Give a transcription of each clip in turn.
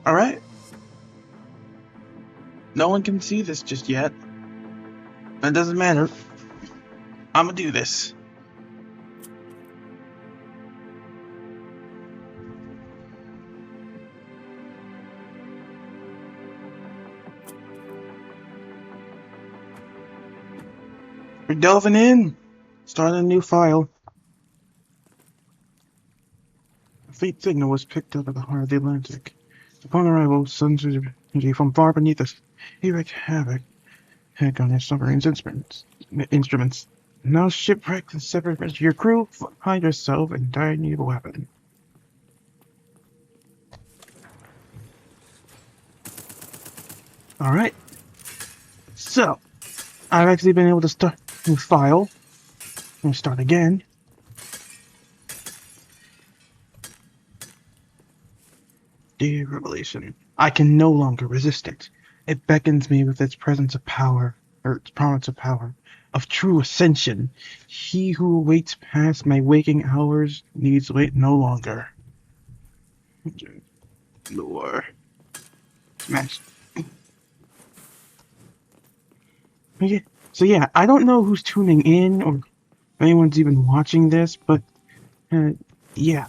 Alright. No one can see this just yet. That doesn't matter. I'm gonna do this. We're delving in. Starting a new file. A faint signal was picked up at the heart of the Atlantic. Upon arrival, sons of energy from far beneath us. He wreaked havoc on his submarine's instruments. Now shipwrecked and separate from your crew, find yourself and dire need of a weapon. Alright. So, I've actually been able to start a new file. I'm gonna start again. Dear Revelation, I can no longer resist it. It beckons me with its presence of power, or its promise of power, of true ascension. He who waits past my waking hours needs wait no longer. Lore. Smash. Okay. So yeah, I don't know who's tuning in or if anyone's even watching this, but yeah.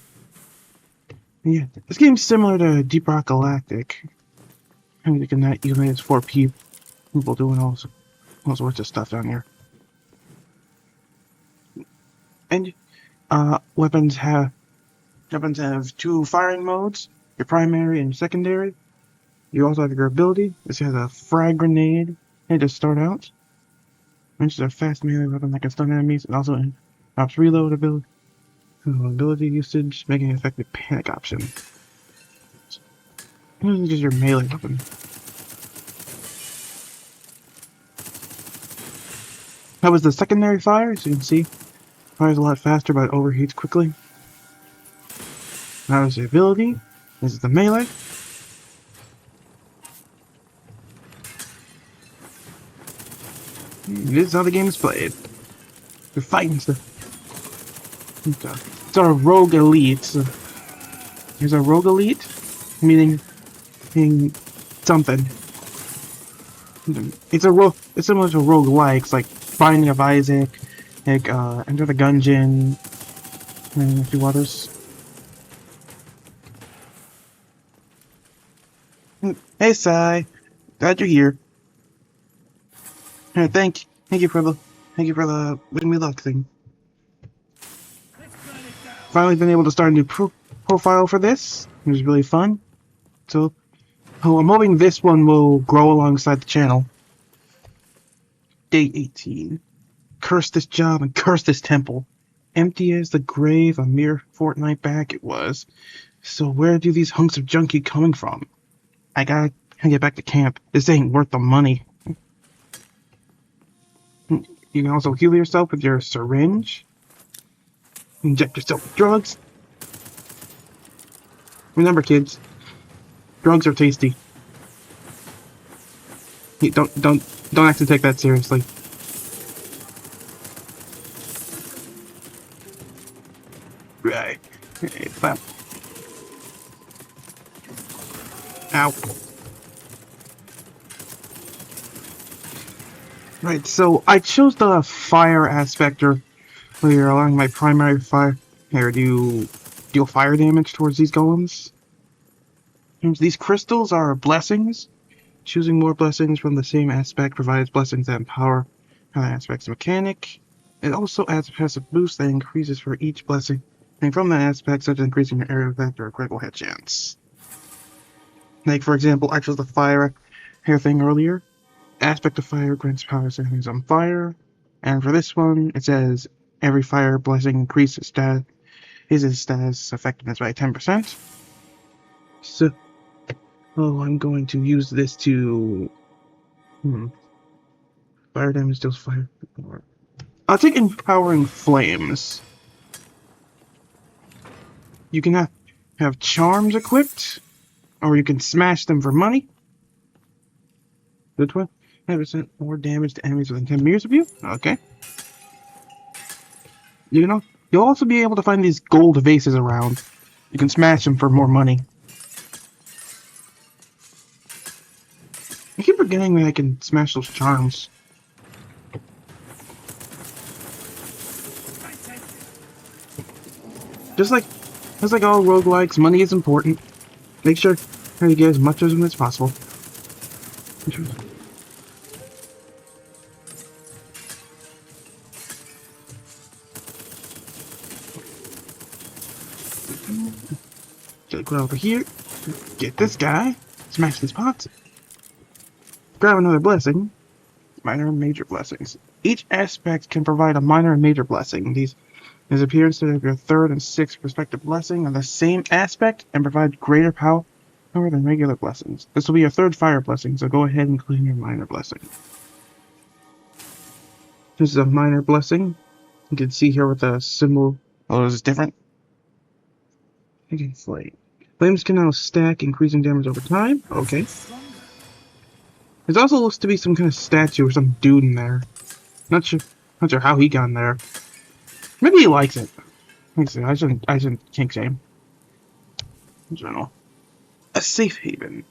Yeah, this game's similar to Deep Rock Galactic. And you can it's 4 people doing all sorts of stuff down here. And weapons have 2 firing modes, your primary and secondary. You also have your ability. This has a frag grenade to start out. Which is a fast melee weapon that can stun enemies, and also drops reload ability usage, making an effective panic option. This is just your melee weapon. That was the secondary fire, as you can see. Fires a lot faster, but it overheats quickly. That was the ability. This is the melee. This is how the game is played. You're fighting stuff. It's our rogue elite. So here's our rogue elite, meaning something. It's similar to rogue likes, like Binding of Isaac, like Enter the Gungeon, and a few others. Hey, Sai, glad you're here. Thank you for the wishing me luck thing. Finally been able to start a new profile for this. It was really fun. So, I'm hoping this one will grow alongside the channel. Day 18. Curse this job and curse this temple. Empty as the grave a mere fortnight back it was. So where do these hunks of junk keep coming from? I gotta get back to camp. This ain't worth the money. You can also heal yourself with your syringe. Inject yourself with drugs. Remember, kids, drugs are tasty. Don't actually take that seriously. Right. Bam. Ow. Right, so I chose the fire aspect, where you're allowing my primary fire to deal fire damage towards these golems. These crystals are blessings. Choosing more blessings from the same aspect provides blessings that empower other aspects of mechanic. It also adds a passive boost that increases for each blessing, and from that aspect, such as increasing your area effect or critical hit chance. Like, for example, I chose the fire hair thing earlier. Aspect of fire grants powers to enemies on fire, and for this one, it says every fire blessing increases his status effectiveness by 10%. So, I'm going to use this to fire damage deals fire. I'll take empowering flames. You can have charms equipped, or you can smash them for money. The 20% more damage to enemies within 10 meters of you. Okay. You'll also be able to find these gold vases around. You can smash them for more money. forgetting that I can smash those charms. Just like all roguelikes, money is important. Make sure you get as much of them as possible. Go over here, get this guy, smash these pots, grab another blessing. Minor and major blessings. Each aspect can provide a minor and major blessing. These appear instead of your third and sixth respective blessing on the same aspect and provide greater power than regular blessings. This will be your third fire blessing, so go ahead and claim your minor blessing. This is a minor blessing. You can see here with the symbol. Oh, this is different. Again, flame. Flames can now stack, increasing damage over time. Okay. There also looks to be some kind of statue or some dude in there. Not sure how he got in there. Maybe he likes it. I shouldn't kink shame. In general. A safe haven.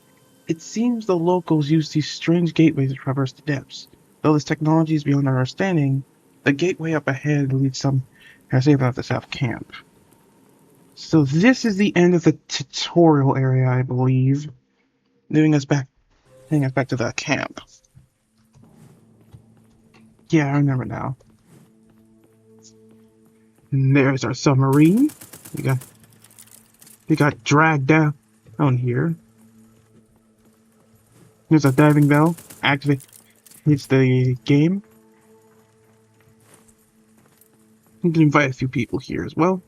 It seems the locals use these strange gateways to traverse the depths. Though this technology is beyond our understanding, the gateway up ahead leads some safe out the south camp. So this is the end of the tutorial area, I believe. Taking us back to the camp. Yeah, I remember now. And there's our submarine. We got dragged down here. There's a diving bell. Activates the game. You can invite a few people here as well.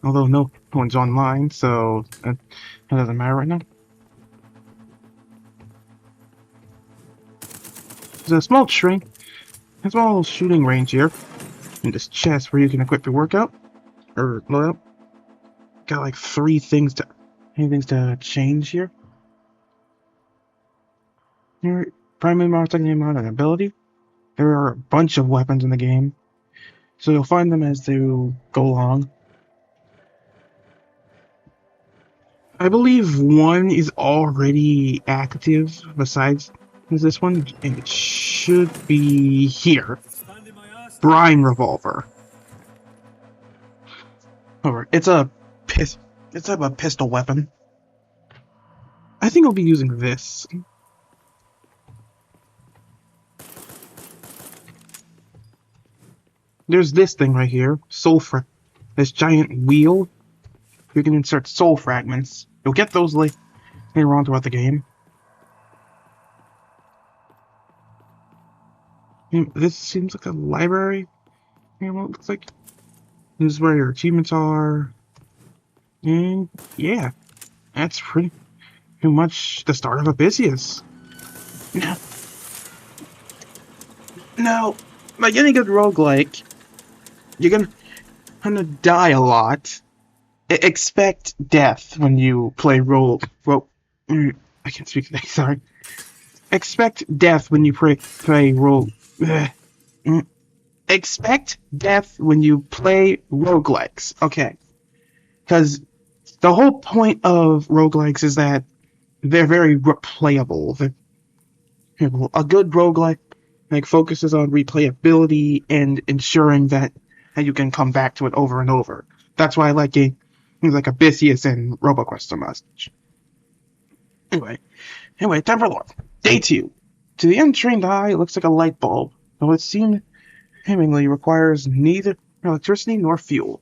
Although no one's online, so that doesn't matter right now. There's a small shooting range here. In this chest where you can equip your workout or load up. Got like three things to change here. Here, primary mod, secondary mod, and ability. There are a bunch of weapons in the game, so you'll find them as you go along. I believe one is already active besides this one, and it should be here. Brine revolver. Over. It's a pistol weapon. I think I'll be using this. There's this thing right here, this giant wheel. You can insert soul fragments. You'll get those later on throughout the game. This seems like a library. You know what it looks like? This is where your achievements are. And yeah, that's pretty much the start of Abyssus. Now, like any good roguelike, you're gonna die a lot. Expect death when you play I can't speak today, sorry. Expect death when you expect death when you play roguelikes, okay? Because the whole point of roguelikes is that they're very replayable. A good roguelike focuses on replayability and ensuring that you can come back to it over and over. That's why I like games like Abyssus and RoboQuest so much. Anyway, time for lore. Day 2. To the untrained eye, it looks like a light bulb, though it seemingly requires neither electricity nor fuel.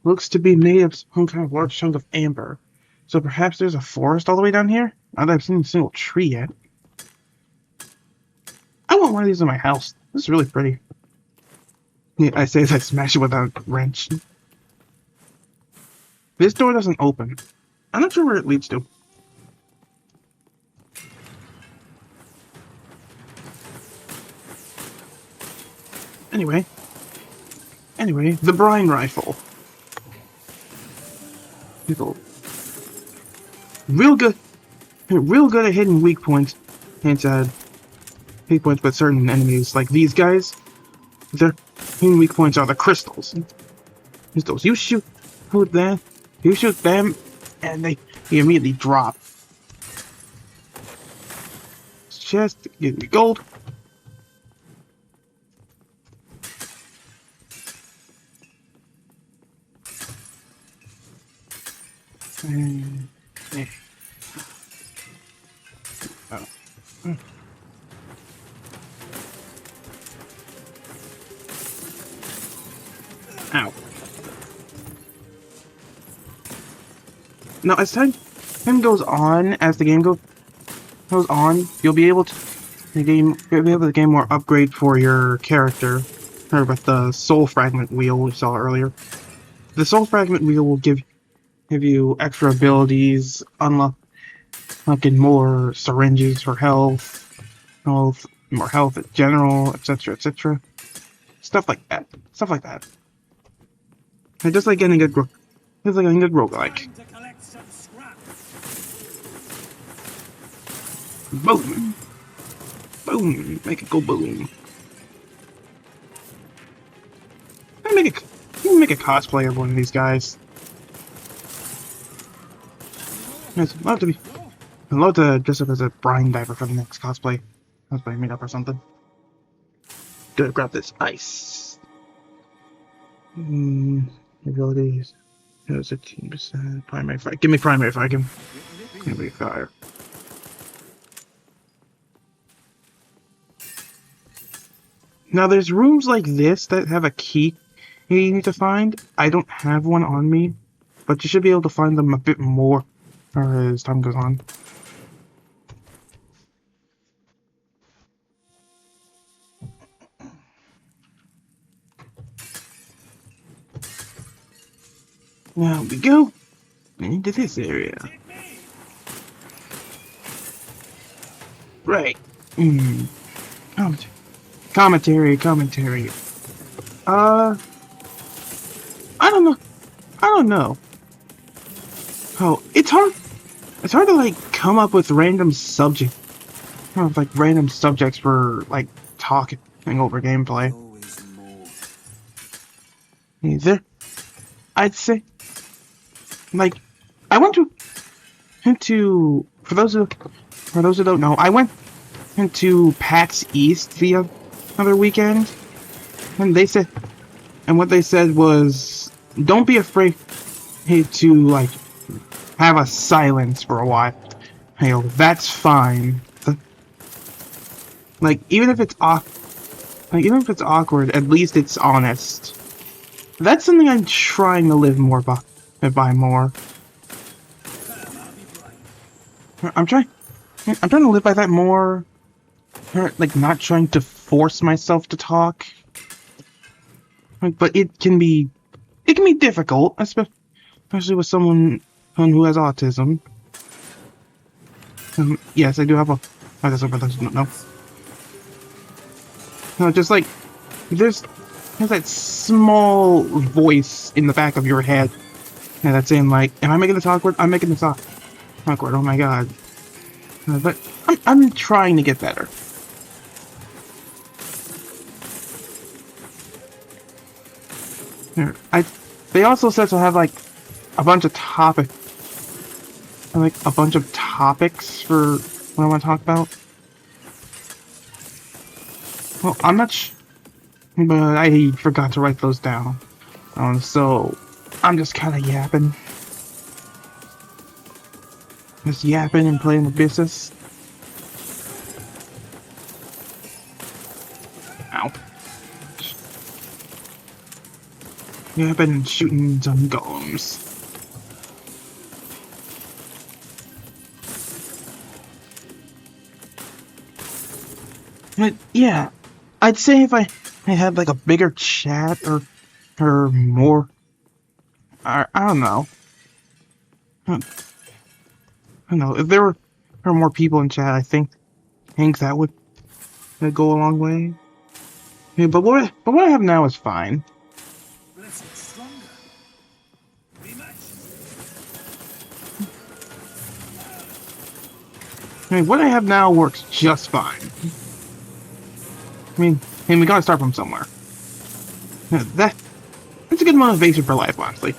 Looks to be made of some kind of large chunk of amber. So perhaps there's a forest all the way down here? Not that I've seen a single tree yet. I want one of these in my house. This is really pretty. Yeah, I say as I smash it with a wrench. This door doesn't open. I'm not sure where it leads to. Anyway, the brine rifle. Real good at hitting weak points, and weak points, but certain enemies like these guys, their main weak points are the crystals. You shoot them, and they immediately drop. chest, give me gold. And, yeah. Oh. Ow. Now, as time goes on, as the game goes on, you'll be able to gain more upgrade for your character. Or with the soul fragment wheel we saw earlier. The soul fragment wheel will give you extra abilities, unlocking more syringes for health, more health in general, etc., etc. Stuff like that. Stuff like that. And just like getting a good roguelike. Boom! Boom! Make it go boom. You can make a cosplay of one of these guys. I'd love to dress up as a brine diver for the next cosplay meetup or something. Gonna grab this ice. Abilities. There's 15% primary fire. Give me primary fire. Give me fire. Now there's rooms like this that have a key you need to find. I don't have one on me, but you should be able to find them a bit more as time goes on. Now we go into this area. Right. Commentary. I don't know. Oh, it's hard to like come up with random subjects for like talking over gameplay. Either I'd say like I went into for those who don't know, I went into PAX East the other weekend, and what they said was, don't be afraid to like have a silence for a while. Hey, that's fine. Like even if it's awkward, at least it's honest. That's something I'm trying to live more by more. I'm trying to live by that more. Like not trying to force myself to talk. But it can be difficult, especially with someone who has autism. Yes, I do have autism, for those who don't know. Just like there's that small voice in the back of your head that's saying like, "Am I making this awkward? I'm making this awkward. Oh my god!" But I'm trying to get better. They also said to have like a bunch of topics for what I want to talk about. Well, I'm not but I forgot to write those down. So I'm just kind of yapping. Just yapping and playing Abyssus. Ow. Yapping and shooting some golems. But yeah, I'd say if I had like a bigger chat or more, I don't know. I don't know if there were more people in chat. I think that would go a long way. Yeah, but what I have now is fine. I mean, what I have now works just fine. I mean, we gotta start from somewhere. That's a good motivation for life, honestly.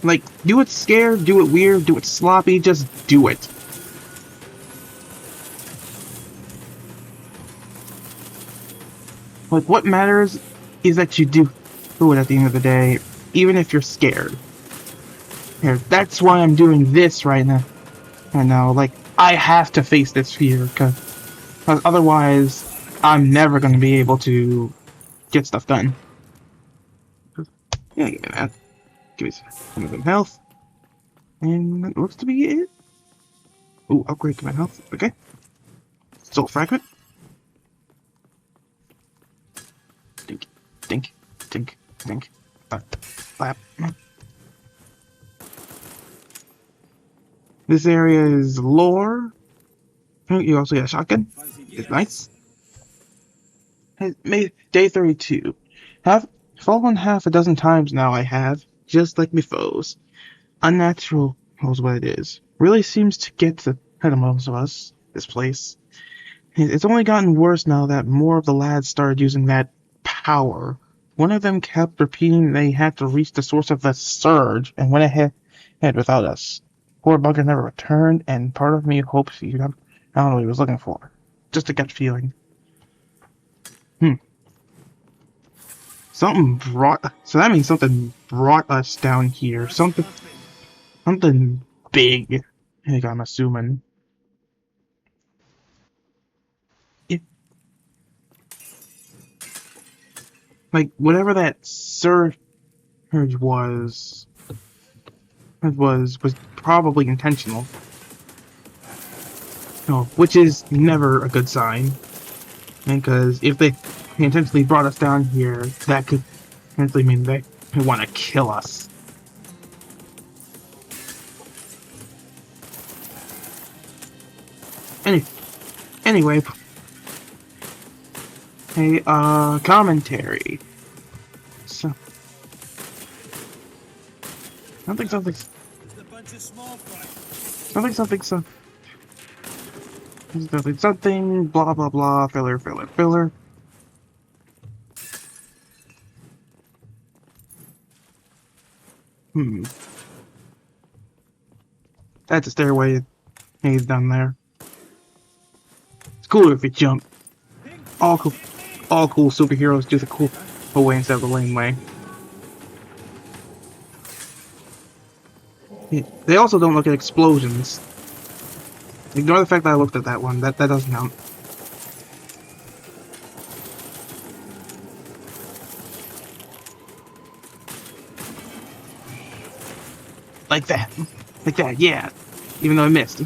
Like, do it scared, do it weird, do it sloppy, just do it. Like, what matters is that you do it at the end of the day, even if you're scared. Here, that's why I'm doing this right now. I know, like, I have to face this fear, because otherwise, I'm never going to be able to get stuff done. Yeah, give me that. Give me some health. And that looks to be it. Ooh, upgrade to my health. Okay. Soul fragment. Dink, dink, dink, dink. Flap. This area is lore. You also get a shotgun. It's nice. Day 32. Have fallen half a dozen times now. I have, just like my foes. Unnatural was what it is. Really seems to get the head of most of us. This place. It's only gotten worse now that more of the lads started using that power. One of them kept repeating they had to reach the source of the surge and went ahead without us. Poor bugger never returned, and part of me hopes he found what he was looking for. Just a gut feeling. Something brought... So that means something brought us down here. Something big. I think I'm assuming. Like, whatever that surge was probably intentional. No, which is never a good sign. Because if they intentionally brought us down here, that could potentially mean they want to kill us. Anyway, hey, commentary. So, something, blah blah blah, filler. That's a stairway. He's down there. It's cooler if you jump. All cool superheroes do the cool way instead of the lame way. They also don't look at explosions. Ignore the fact that I looked at that one. That doesn't count. Like that, yeah. Even though I missed.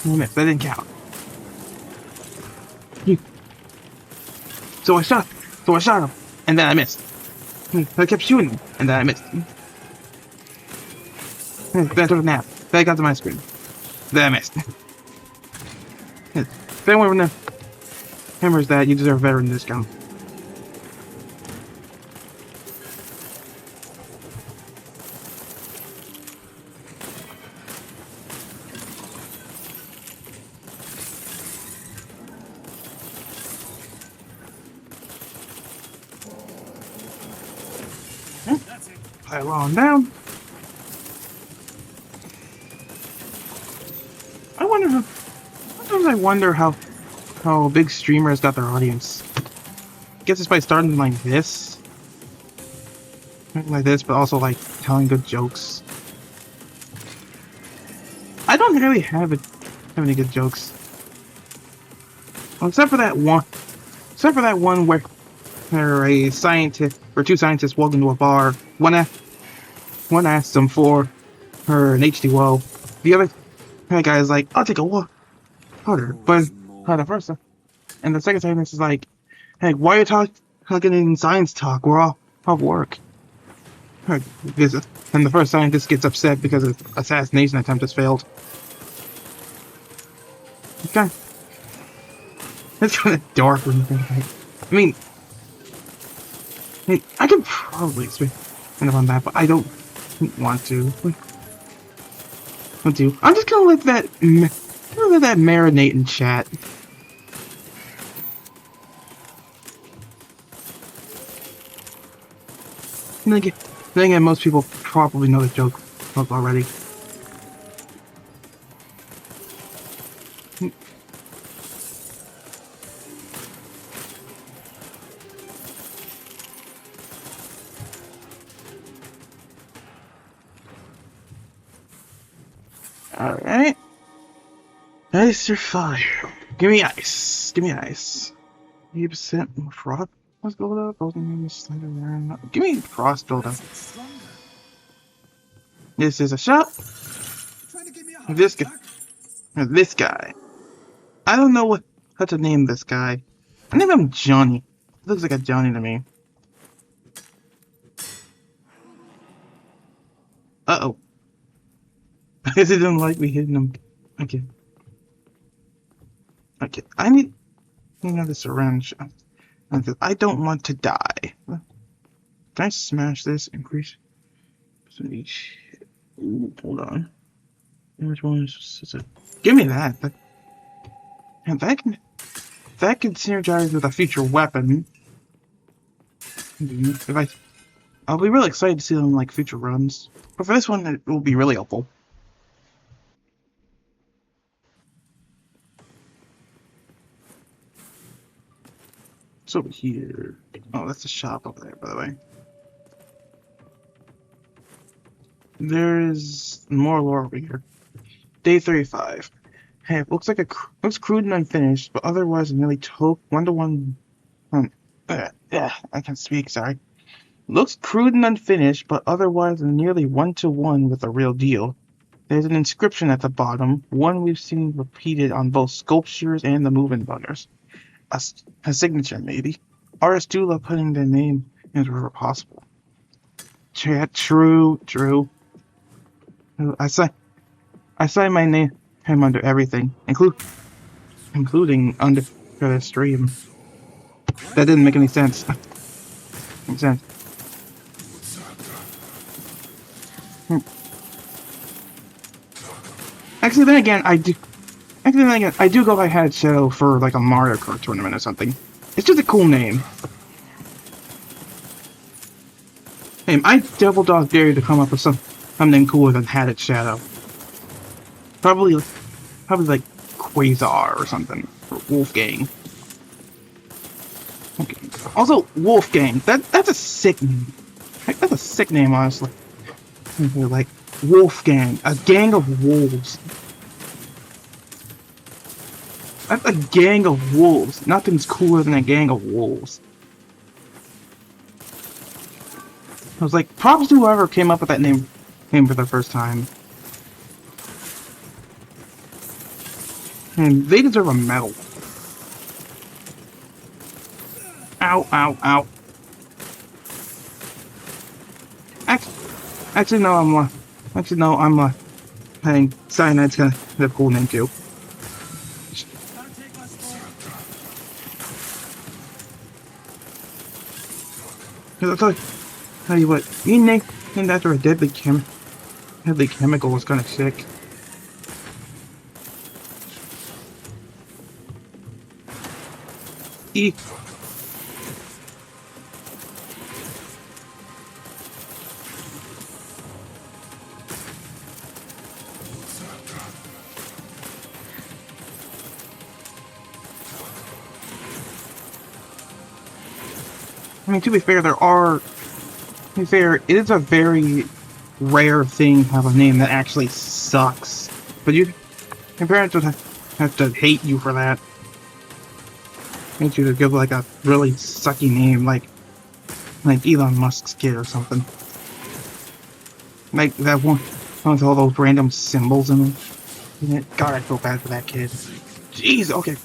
That didn't count. So I shot him, and then I missed. I kept shooting him, and then I missed. Then I took a nap. Then I got to my screen. Then I missed. If anyone remembers that, you deserve a veteran discount. Pile on down. I wonder how big streamers got their audience. I guess it's by starting like this. Like this, but also like telling good jokes. I don't really have any good jokes. Well, except for that one where a scientist or two scientists walked into a bar. One asked them for an H2O. The other guy is like, "I'll take a walk." Harder, but the first one. And the second scientist is like, "Hey, why are you talking in science talk? We're all off work." And the first scientist gets upset because an assassination attempt has failed. It's kind of dark when you think about it. I mean, I could probably expand on that, but I don't want to. I'm just gonna let that marinate in chat. Then again, most people probably know the joke already. Alright. Ice or fire? Give me ice. Give me ice. 80% frost buildup. Give me frost buildup. This is a shot. This guy. This guy. I don't know how to name this guy. I name him Johnny. He looks like a Johnny to me. Uh-oh. I guess he didn't like me hitting him. Okay. Okay. I need another syringe. I don't want to die. Can I smash this? Increase each. Ooh, hold on. Which one is it? Give me that. And that can synergize with a future weapon. I'll be really excited to see them like future runs. But for this one, it will be really helpful. It's over here. Oh, that's a shop over there, by the way. There is more lore over here. Day 35. Hey, it looks looks crude and unfinished, but otherwise nearly one-to-one. I can't speak. Sorry. Looks crude and unfinished, but otherwise nearly one-to-one with the real deal. There's an inscription at the bottom, one we've seen repeated on both sculptures and the movement butters. A signature, maybe. Artists do love putting their name in wherever possible. True. I sign my name under everything, including under the stream. That didn't make any sense. Makes sense. Actually, then again, I do go by Head Shadow for like a Mario Kart tournament or something. It's just a cool name. Hey, I double dog dare you to come up with something cooler than Hatted Shadow. Probably like Quasar or something, or Wolfgang. Okay. Also, Wolfgang. That's a sick name. That's a sick name, honestly. Like Wolfgang, a gang of wolves. That's a gang of wolves. Nothing's cooler than a gang of wolves. I was like, props to whoever came up with that name for the first time. And they deserve a medal. Ow, ow, ow. Actually, no, I'm saying Cyanide's gonna have a cool name too. I'll tell you what, being named after a deadly chemical was kind of sick. I mean, to be fair, it is a very rare thing to have a name that actually sucks. But your parents would have to hate you for that. Hate you to give like a really sucky name, like Elon Musk's kid or something. Like that one with all those random symbols in it. God, I feel bad for that kid. Jeez, okay.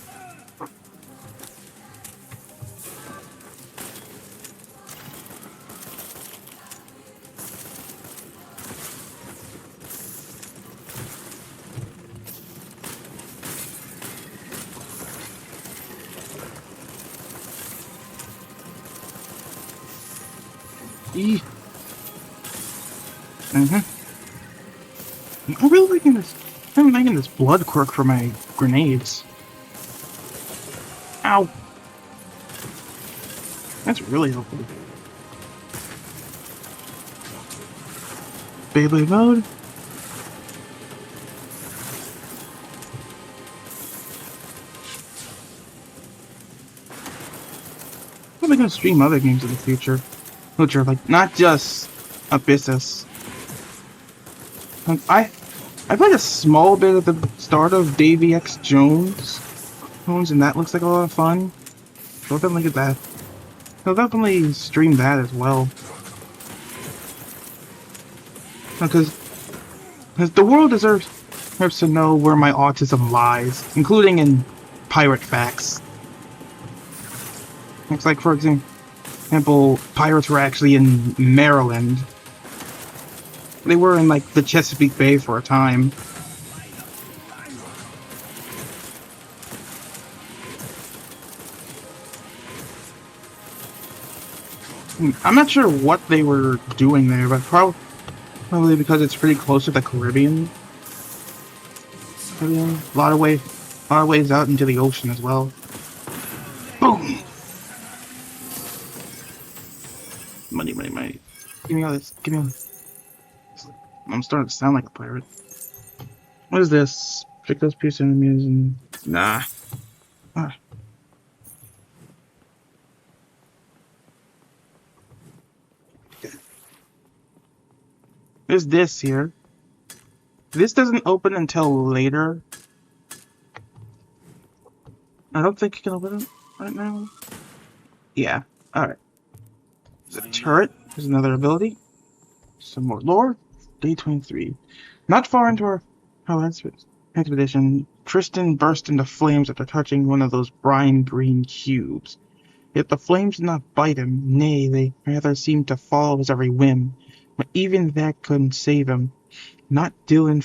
I'm really liking this. I'm making this blood quirk for my grenades. Ow. That's really helpful. Beyblade mode. Probably gonna stream other games in the future, which are like not just Abyssus. I played a small bit at the start of Davy X Jones, and that looks like a lot of fun. So I'll definitely get that. I'll definitely stream that as well. Because the world deserves to know where my autism lies, including in pirate facts. Looks like, for example, pirates were actually in Maryland. They were in, like, the Chesapeake Bay for a time. I'm not sure what they were doing there, but probably because it's pretty close to the Caribbean. A lot of ways out into the ocean as well. Boom! Money, money, money. Give me all this. Give me all this. I'm starting to sound like a pirate. What is this? Pick those piece enemies and... Nah. Ah. There's this here. This doesn't open until later. I don't think you can open it right now. Yeah. Alright. There's a turret. There's another ability. Some more lore. Day 23. Not far into our expedition, Tristan burst into flames after touching one of those brine green cubes. Yet the flames did not bite him. Nay, they rather seemed to follow his every whim. But even that couldn't save him. Not Dylan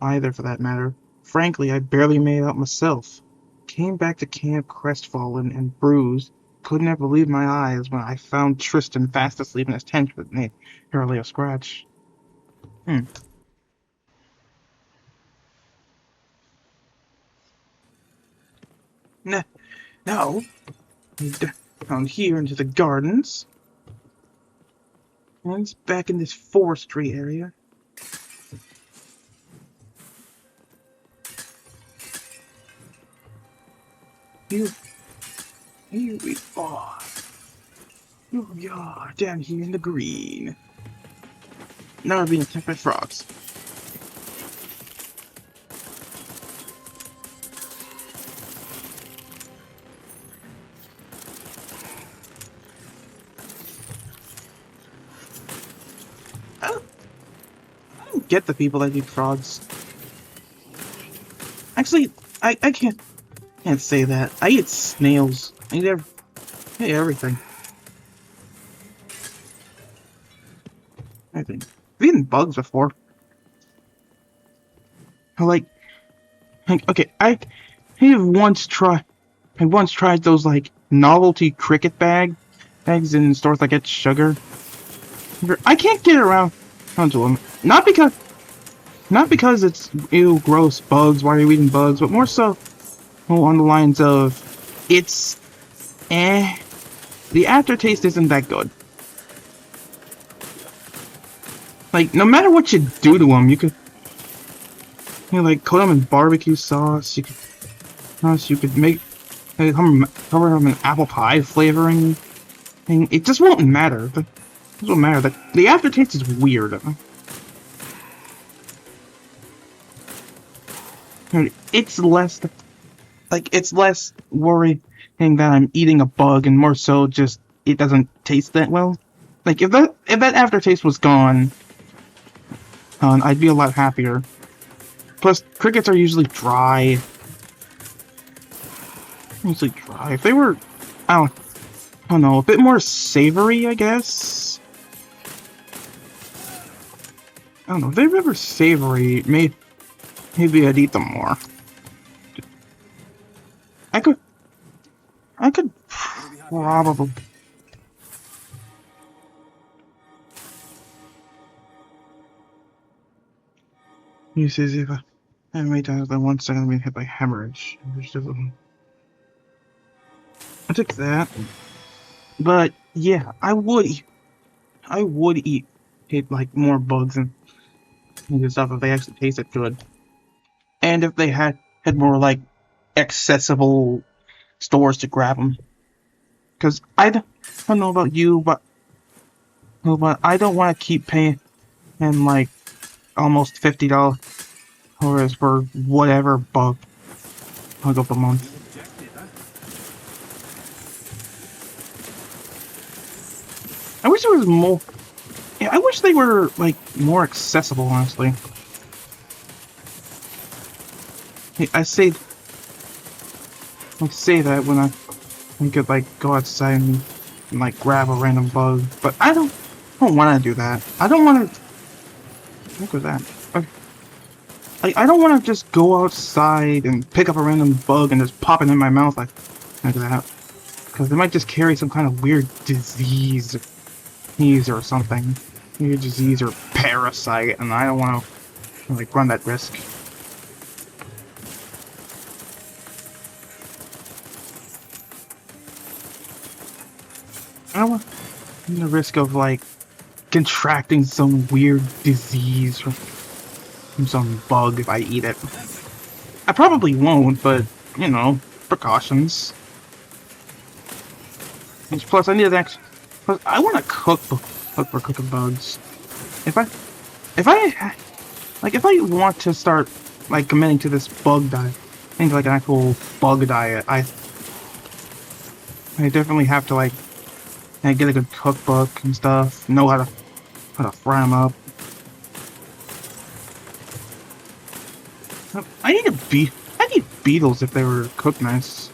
either, for that matter. Frankly, I barely made it out myself. Came back to camp crestfallen and bruised. Could never believe my eyes when I found Tristan fast asleep in his tent with barely a scratch. Now, down here into the gardens. And it's back in this forestry area. Here we are. Here we are, down here in the green. Now we're being attacked by frogs. I don't get the people that eat frogs. Actually, I can't say that. I eat snails. I eat everything. I think I've eaten bugs before. Okay, I have once tried those like novelty cricket bags in stores that get sugar. I can't get around onto them. Not because it's ew, gross bugs. Why are you eating bugs? But more so on the lines of it's the aftertaste isn't that good. Like, no matter what you do to them, you could, like, coat them in barbecue sauce. You could make, cover them in apple pie flavoring. And it just won't matter. It doesn't matter. The aftertaste is weird. It's less worrying that I'm eating a bug, and more so just it doesn't taste that well. Like, if that aftertaste was gone, I'd be a lot happier. Plus, crickets are usually dry. If they were, I don't know, a bit more savory, I guess. I don't know, if they were savory, maybe I'd eat them more. I could probably. You says if I haven't made times than once, I'm gonna be hit by hemorrhage. I took that, but yeah, I would eat hit like more bugs and stuff if they actually tasted good, and if they had more like accessible stores to grab them. Because don't know about you, but I don't want to keep paying like almost $50 for whatever bug of the month. I wish there was more. Yeah, I wish they were like more accessible. Honestly, I say that when I could like go outside and like grab a random bug, but I don't want to do that. I don't want to. Look at that. I don't want to just go outside and pick up a random bug and just pop it in my mouth like that, because they might just carry some kind of weird disease or something. Weird disease or parasite, and I don't want to like run that risk. I don't want the risk of like contracting some weird disease from some bug if I eat it. I probably won't, but you know, precautions. And plus, I need an extra. Plus, I want to cook for cooking bugs. If I want to start like committing to this bug diet, into like an actual bug diet, I definitely have to like get a good cookbook and stuff. Know how to fry them up. I need beetles if they were cooked nice.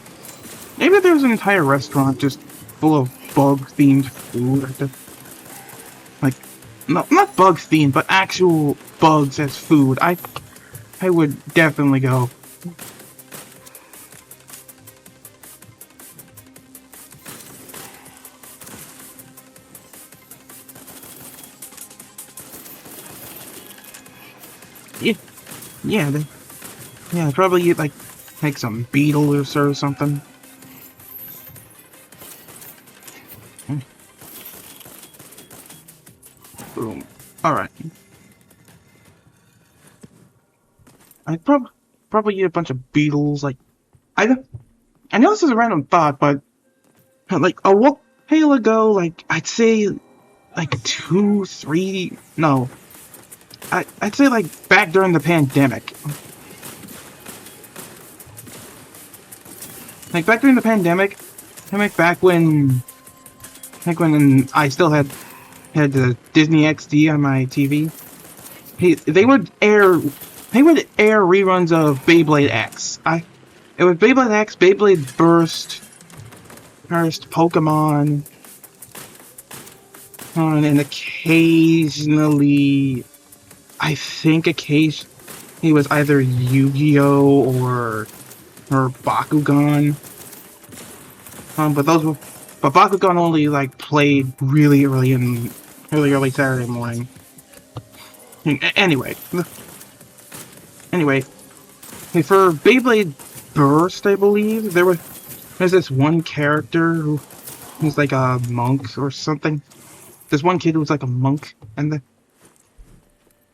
Maybe there's an entire restaurant just full of bug-themed food. Like, no, not bug-themed, but actual bugs as food. I would definitely go. Yeah, probably eat like some beetles or something. Boom. All right. I'd probably eat a bunch of beetles. Like, I know this is a random thought, but like a while ago, like I'd say like 2, 3, no. I'd say like back during the pandemic. Like back during the pandemic, back when I still had the Disney XD on my TV. They would air reruns of Beyblade X. It was Beyblade X, Beyblade Burst, Pokemon, and occasionally, I think it was either Yu-Gi-Oh or Bakugan. But Bakugan only like played really early Saturday morning. Anyway, for Beyblade Burst, I believe there's this one character who's like a monk or something. This one kid was like a monk, and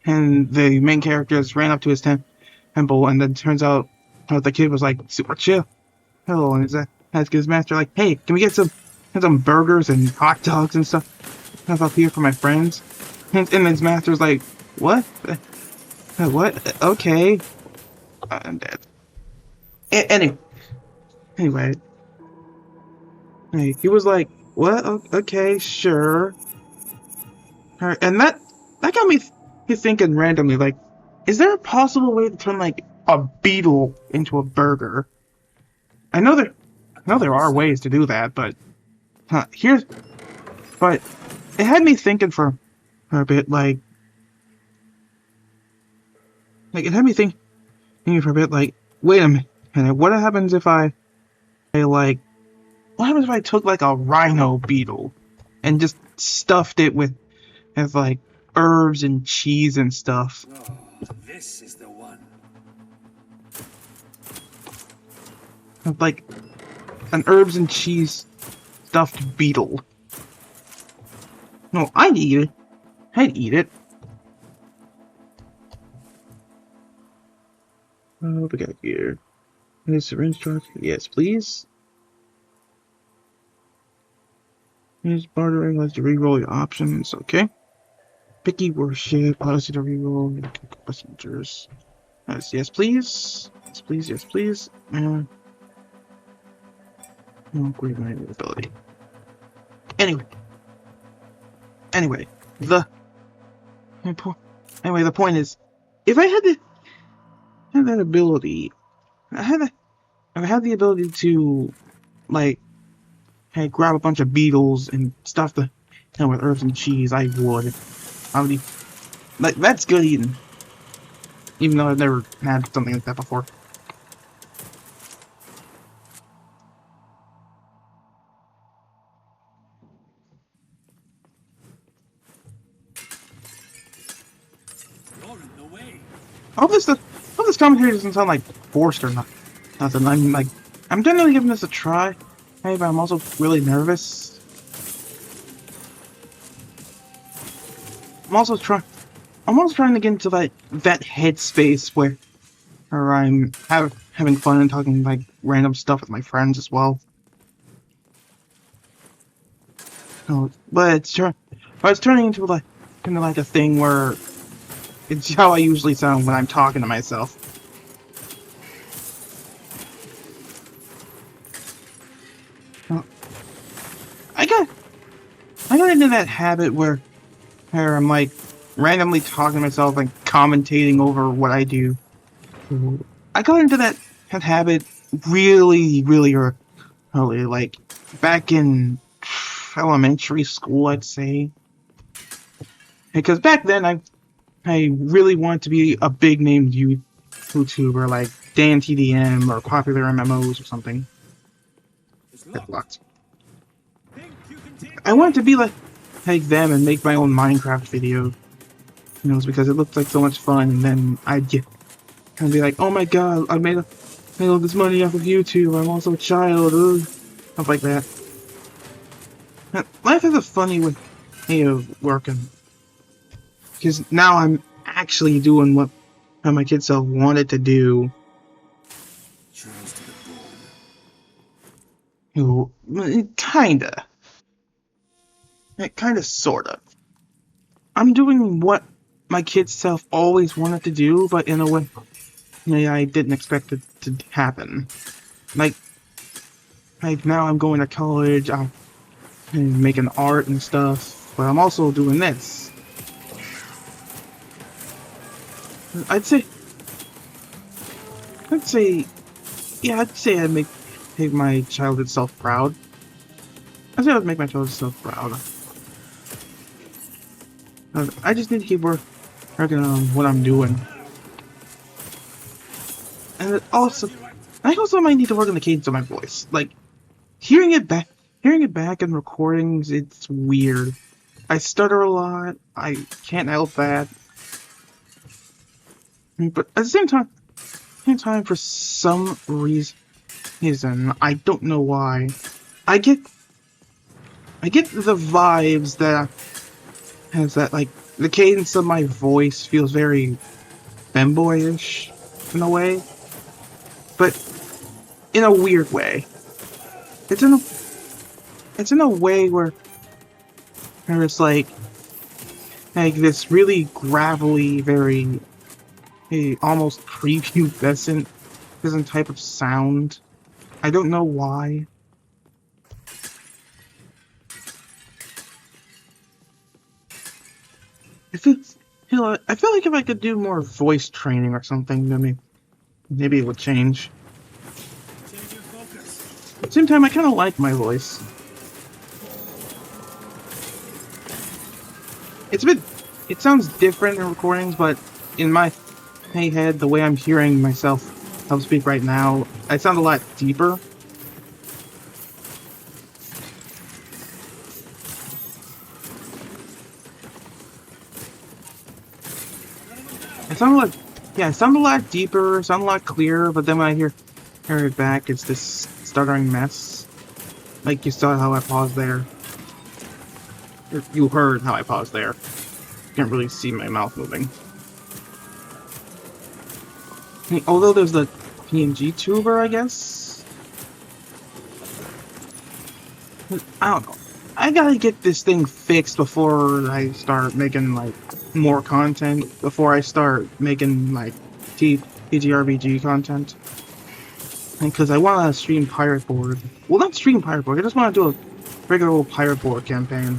the main character just ran up to his temple, and then turns out the kid was like super chill. Hello, and asked his master like, "Hey, can we get some burgers and hot dogs and stuff up here for my friends?" And his master's like, "What? What? Okay." I'm dead. Anyway, he was like, "What? Okay, sure." Alright, and that got me thinking randomly, like, is there a possible way to turn like a beetle into a burger? I know there are ways to do that, but but it had me thinking for a bit, like it had me thinking for a bit, like, wait a minute, what happens if I took like a rhino beetle and just stuffed it with like herbs and cheese and stuff? Oh, this is the one. Like an herbs and cheese stuffed beetle. No, I need it. I'd eat it. What we got here? Any syringe charge? Yes, please. Use bartering lets you reroll your options. Okay. Picky worship allows you to reroll passengers. Yes, please. Yes, please. Yes, please. Upgrade my ability. Anyway, the the point is, if I had that ability, if I had the ability to like, hey, grab a bunch of beetles and stuff with herbs and cheese, I would. I would eat, like, that's good eating. Even though I've never had something like that before. You're in the way. All this commentary doesn't sound like forced or nothing. I'm generally giving this a try. Hey, but I'm also really nervous. I'm also trying to get into that headspace where I'm having fun and talking like random stuff with my friends as well. Oh, but it's turning into like a thing where it's how I usually sound when I'm talking to myself. I got into that habit where I'm like randomly talking to myself and commentating over what I do. I got into that habit really early, like back in elementary school, I'd say. Because back then I really wanted to be a big name YouTuber like Dan TDM or Popular MMOs or something. It's locked. Think you can take I wanted to be like them and make my own Minecraft video. It's because it looked like so much fun, and then I'd get and be like, oh my god, I made all this money off of YouTube, I'm also a child, stuff like that. Life has a funny way of working. Because now I'm actually doing what my kid self wanted to do. Charles to the bone. Kinda. Sorta. I'm doing what my kid self always wanted to do, but in a way I didn't expect it to happen. Like now I'm going to college, I'm making art and stuff, but I'm also doing this. I'd say I'd make my childhood self proud. I'd say I'd make my childhood self proud. I just need to keep working on what I'm doing. And I also might need to work on the cadence of my voice. Like, hearing it back in recordings, it's weird. I stutter a lot, I can't help that. But at the same time, for some reason, I don't know why, I get the vibes that has that, like, the cadence of my voice feels very femboyish in a way, but in a weird way. It's in a way where it's like this really gravelly, very almost prepubescent type of sound. I don't know why. I feel like if I could do more voice training or something, then maybe it would change. Change your focus. At the same time, I kind of like my voice. It sounds different in recordings, but in my head, the way I'm hearing myself speak right now, I sound a lot deeper. I sound a lot deeper, sound a lot clearer, but then when I hear it back, it's this stuttering mess. Like you saw how I paused there. You heard how I paused there. Can't really see my mouth moving. Although there's the PNG tuber, I guess. I don't know. I gotta get this thing fixed before I start making like more content. Before I start making like TTRPG content. Because I want to stream Pirate Board. Well, not stream Pirate Board. I just want to do a regular old Pirate Board campaign.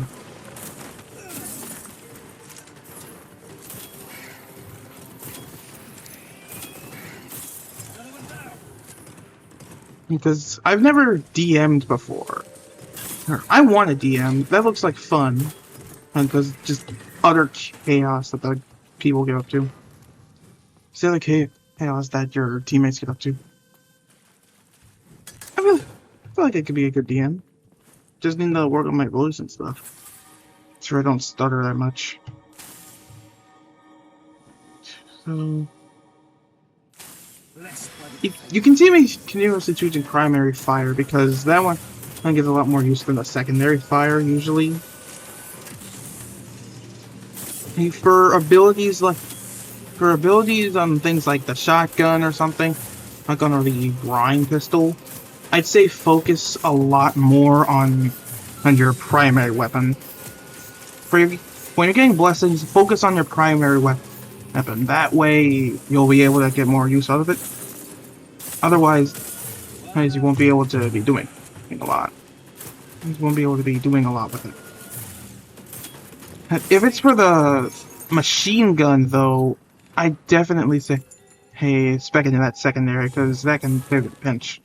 Because I've never DM'd before. I want to DM. That looks like fun. Because just utter chaos that the people get up to. See the chaos that your teammates get up to. I feel like it could be a good DM. Just need to work on my voice and stuff. So I don't stutter that much. So... You can see me continuously choosing primary fire because that one gets a lot more use than the secondary fire usually. For abilities on things like the shotgun or something, like on the grind pistol, I'd say focus a lot more on your primary weapon. When you're getting blessings, focus on your primary weapon. That way, you'll be able to get more use out of it. Otherwise, you won't be able to be doing a lot. You won't be able to be doing a lot with it. If it's for the machine gun, though, I definitely say, hey, spec into that secondary, because that can take a pinch.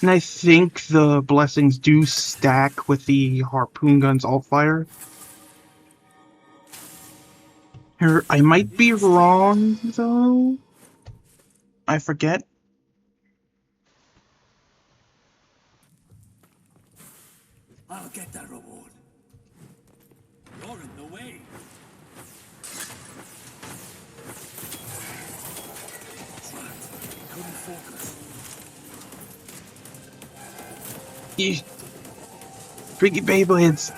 And I think the blessings do stack with the harpoon gun's alt fire. I might be wrong, though. I forget. I'll get that reward. You're in the way. Trapped. Couldn't focus. Freaky Beyblades.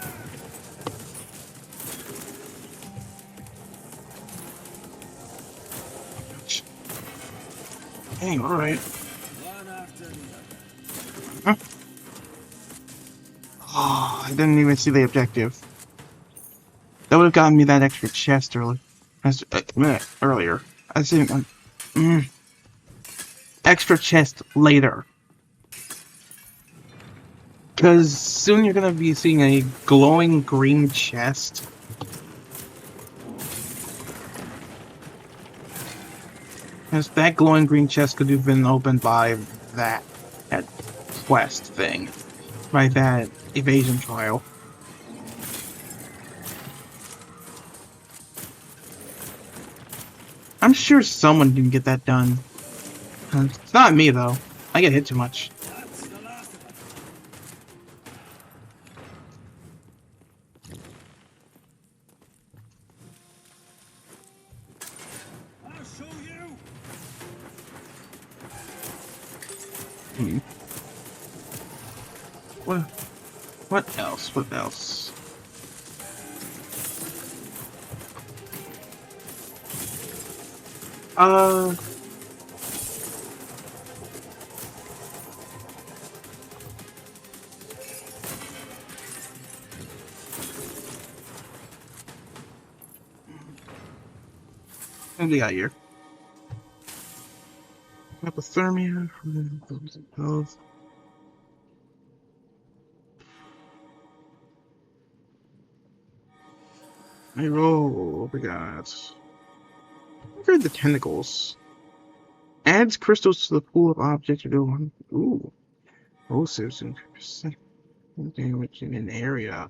Dang, alright. One after the other. Huh? Oh, I didn't even see the objective. That would have gotten me that extra chest earlier. Earlier. I see. Extra chest later. Because soon you're gonna be seeing a glowing green chest. Because that glowing green chest could have been opened by that quest thing. By that evasion trial. I'm sure someone can get that done. It's not me, though. I get hit too much. That's the last of it. I'll show you. What else? What else? What do we got here? Hypothermia, health. I roll. We got. I've heard the tentacles. Adds crystals to the pool of objects. Ooh. Explosives and damage in an area.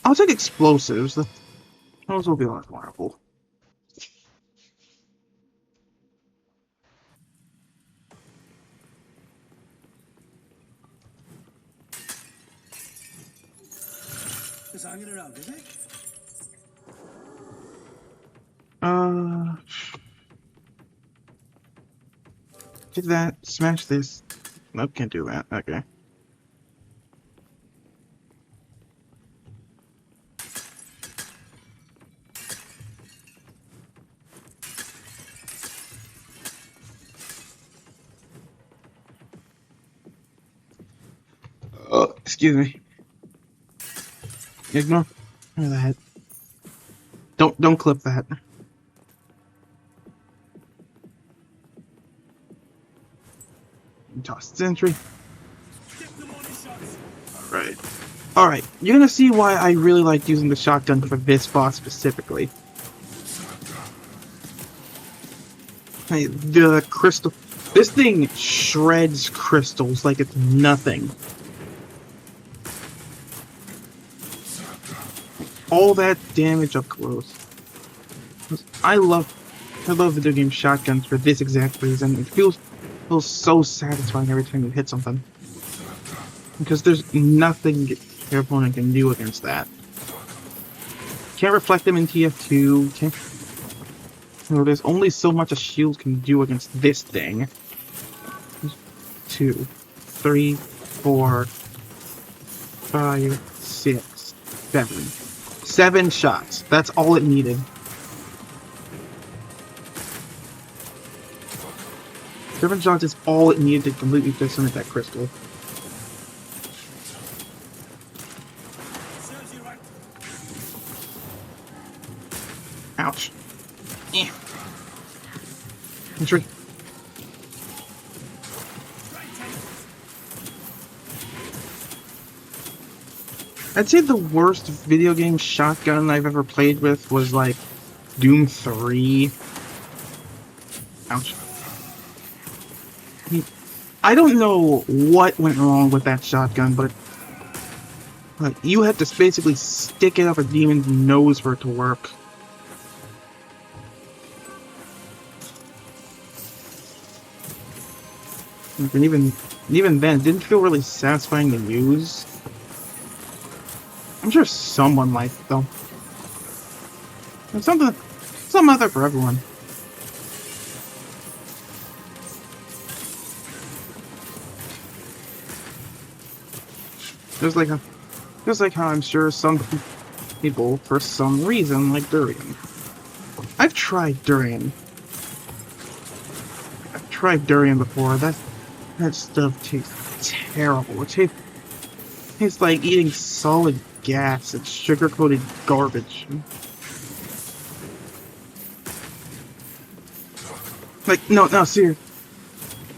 I'll take explosives. Those will be less powerful. Just hanging around, is it? Take that. Smash this. Nope, can't do that. Okay. Excuse me. Ignore that. Don't clip that. Toss sentry. Get them on his shots. Alright. Alright, you're gonna see why I really like using the shotgun for this boss specifically. Hey, the crystal... This thing shreds crystals like it's nothing. All that damage up close. I love video game shotguns for this exact reason. It feels so satisfying every time you hit something. Because there's nothing your opponent can do against that. Can't reflect them in TF2. Can't... You know, there's only so much a shield can do against this thing. 2, 3, 4, 5, 6, 7. 7 shots. That's all it needed. Seven shots is all it needed to completely decimate that crystal. Serves you right. Ouch. Eh. Entry. I'd say the worst video game shotgun I've ever played with was like Doom 3. Ouch. I don't know what went wrong with that shotgun, but you had to basically stick it up a demon's nose for it to work. And even then, it didn't feel really satisfying to use. I'm sure someone liked it though. There's something out there for everyone. Just like how I'm sure some people, for some reason, like durian. I've tried durian. I've tried durian before. That stuff tastes terrible. It tastes like eating solid gas. It's sugar-coated garbage. Like, no,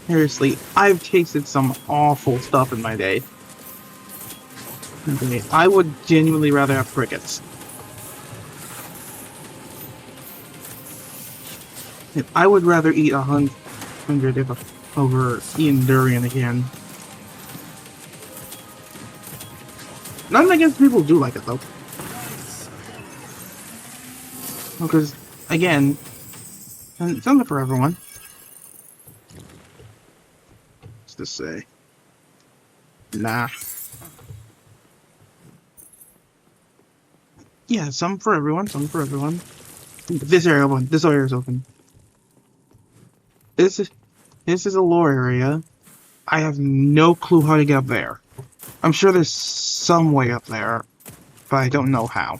seriously, I've tasted some awful stuff in my day. Okay, I would genuinely rather have crickets. I would rather eat 100 over eating durian again. Nothing against people who do like it though. Because, again, it's not for everyone. What's this say? Nah. Yeah, some for everyone, some for everyone. This area is open. This is a lore area. I have no clue how to get up there. I'm sure there's some way up there, but I don't know how.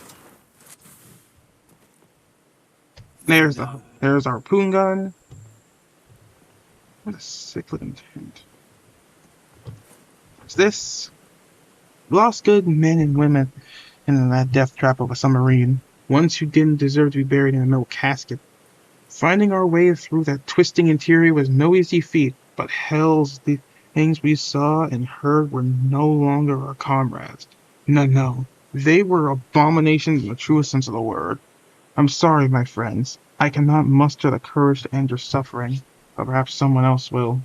There's our harpoon gun. What a sick looking tent. What's this? Lost good men and women in that death trap of a submarine. Ones who didn't deserve to be buried in a metal casket. Finding our way through that twisting interior was no easy feat, but hells, the things we saw and heard were no longer our comrades. No. They were abominations in the truest sense of the word. I'm sorry, my friends. I cannot muster the courage to end your suffering, but perhaps someone else will.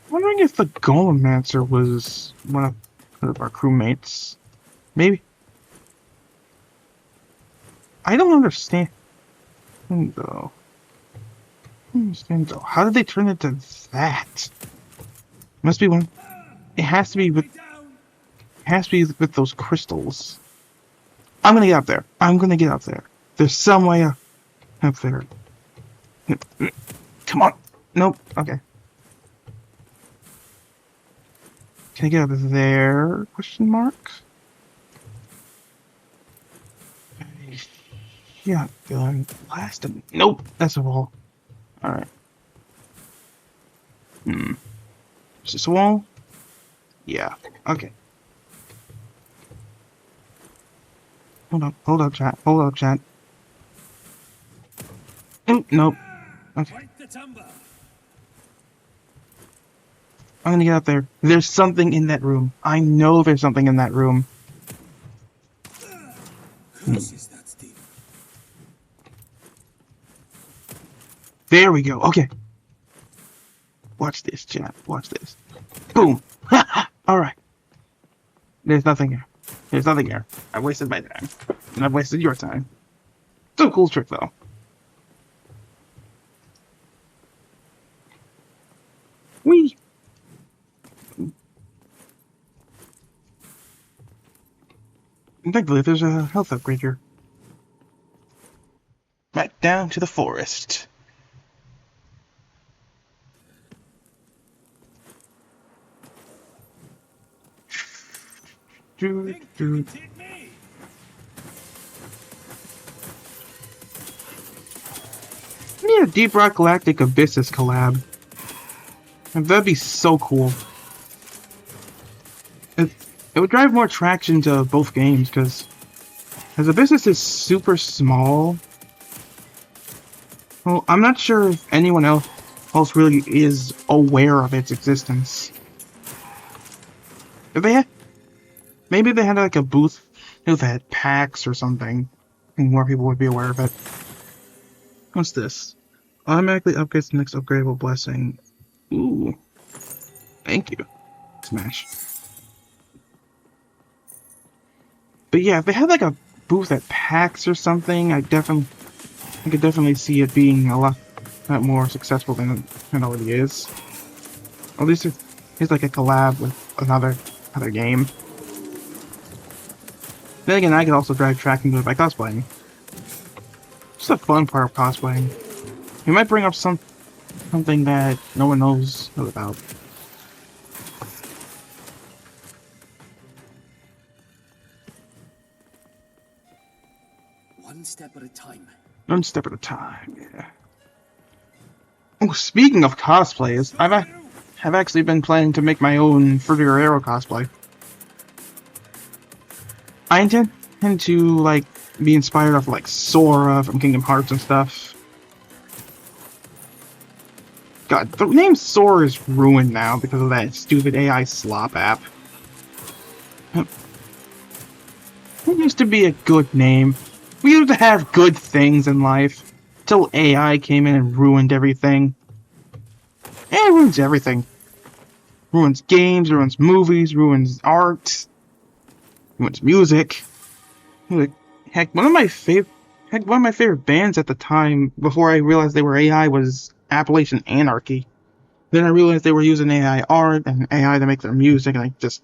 I'm wondering if the Golemancer was one of our crewmates. Maybe. I don't understand though. How did they turn into that? Must be one. It has to be with. It has to be with those crystals. I'm gonna get up there. There's some way up there. Come on. Nope. Okay. Can I get up there? Question mark. Yeah, blast him. Nope, that's a wall. Alright. Is this a wall? Yeah. Okay. Hold up, chat. Hold up, chat. Nope. Okay. Fight the timber. I'm gonna get up there. There's something in that room. I know there's something in that room. Whose is that, Steve? There we go. Okay. Watch this, chat. Watch this. Boom. Alright. There's nothing here. There's nothing here. I wasted my time. And I've wasted your time. It's a cool trick, though. Whee! Thankfully, there's a health upgrade here. Right down to the forest. Think you can take me? We need a Deep Rock Galactic Abyssus collab. And that'd be so cool. It would drive more traction to both games, because as Abyssus is super small, well, I'm not sure if anyone else really is aware of its existence. If they had, maybe they had like a booth that had packs or something, and more people would be aware of it. What's this? Automatically upgrades the next upgradable blessing. Ooh. Thank you. Smash. But yeah, if they had like a booth at PAX or something, I could definitely see it being a lot more successful than it already is. At least it's like a collab with another game. Then again, I could also drive tracking with it by cosplaying. Just a fun part of cosplaying. You might bring up something that no one knows about. One step at a time. One step at a time, yeah. Oh, speaking of cosplays, I've actually been planning to make my own Further Arrow cosplay. I intend to, like, be inspired off, like, Sora from Kingdom Hearts and stuff. God, the name Sora is ruined now because of that stupid AI slop app. It used to be a good name. We used to have good things in life. Till AI came in and ruined everything. It ruins everything. Ruins games, ruins movies, ruins art, ruins music. Heck, one of my favorite bands at the time, before I realized they were AI, was Appalachian Anarchy. Then I realized they were using AI art and AI to make their music, and I just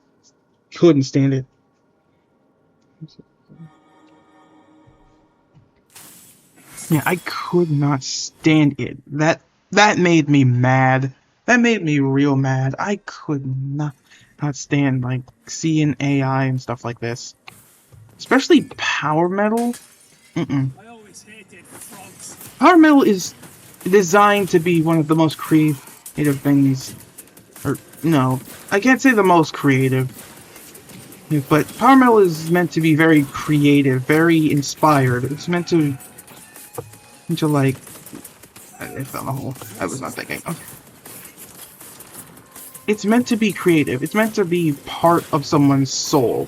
couldn't stand it. Yeah, I could not stand it. That made me mad. That made me real mad. I could not stand, like, seeing AI and stuff like this. Especially power metal. I always hated frogs. Power metal is designed to be one of the most creative things. Or, no, I can't say the most creative. But power metal is meant to be very creative, very inspired. It's meant to like... I found the hole. I was not thinking. Okay. It's meant to be creative. It's meant to be part of someone's soul.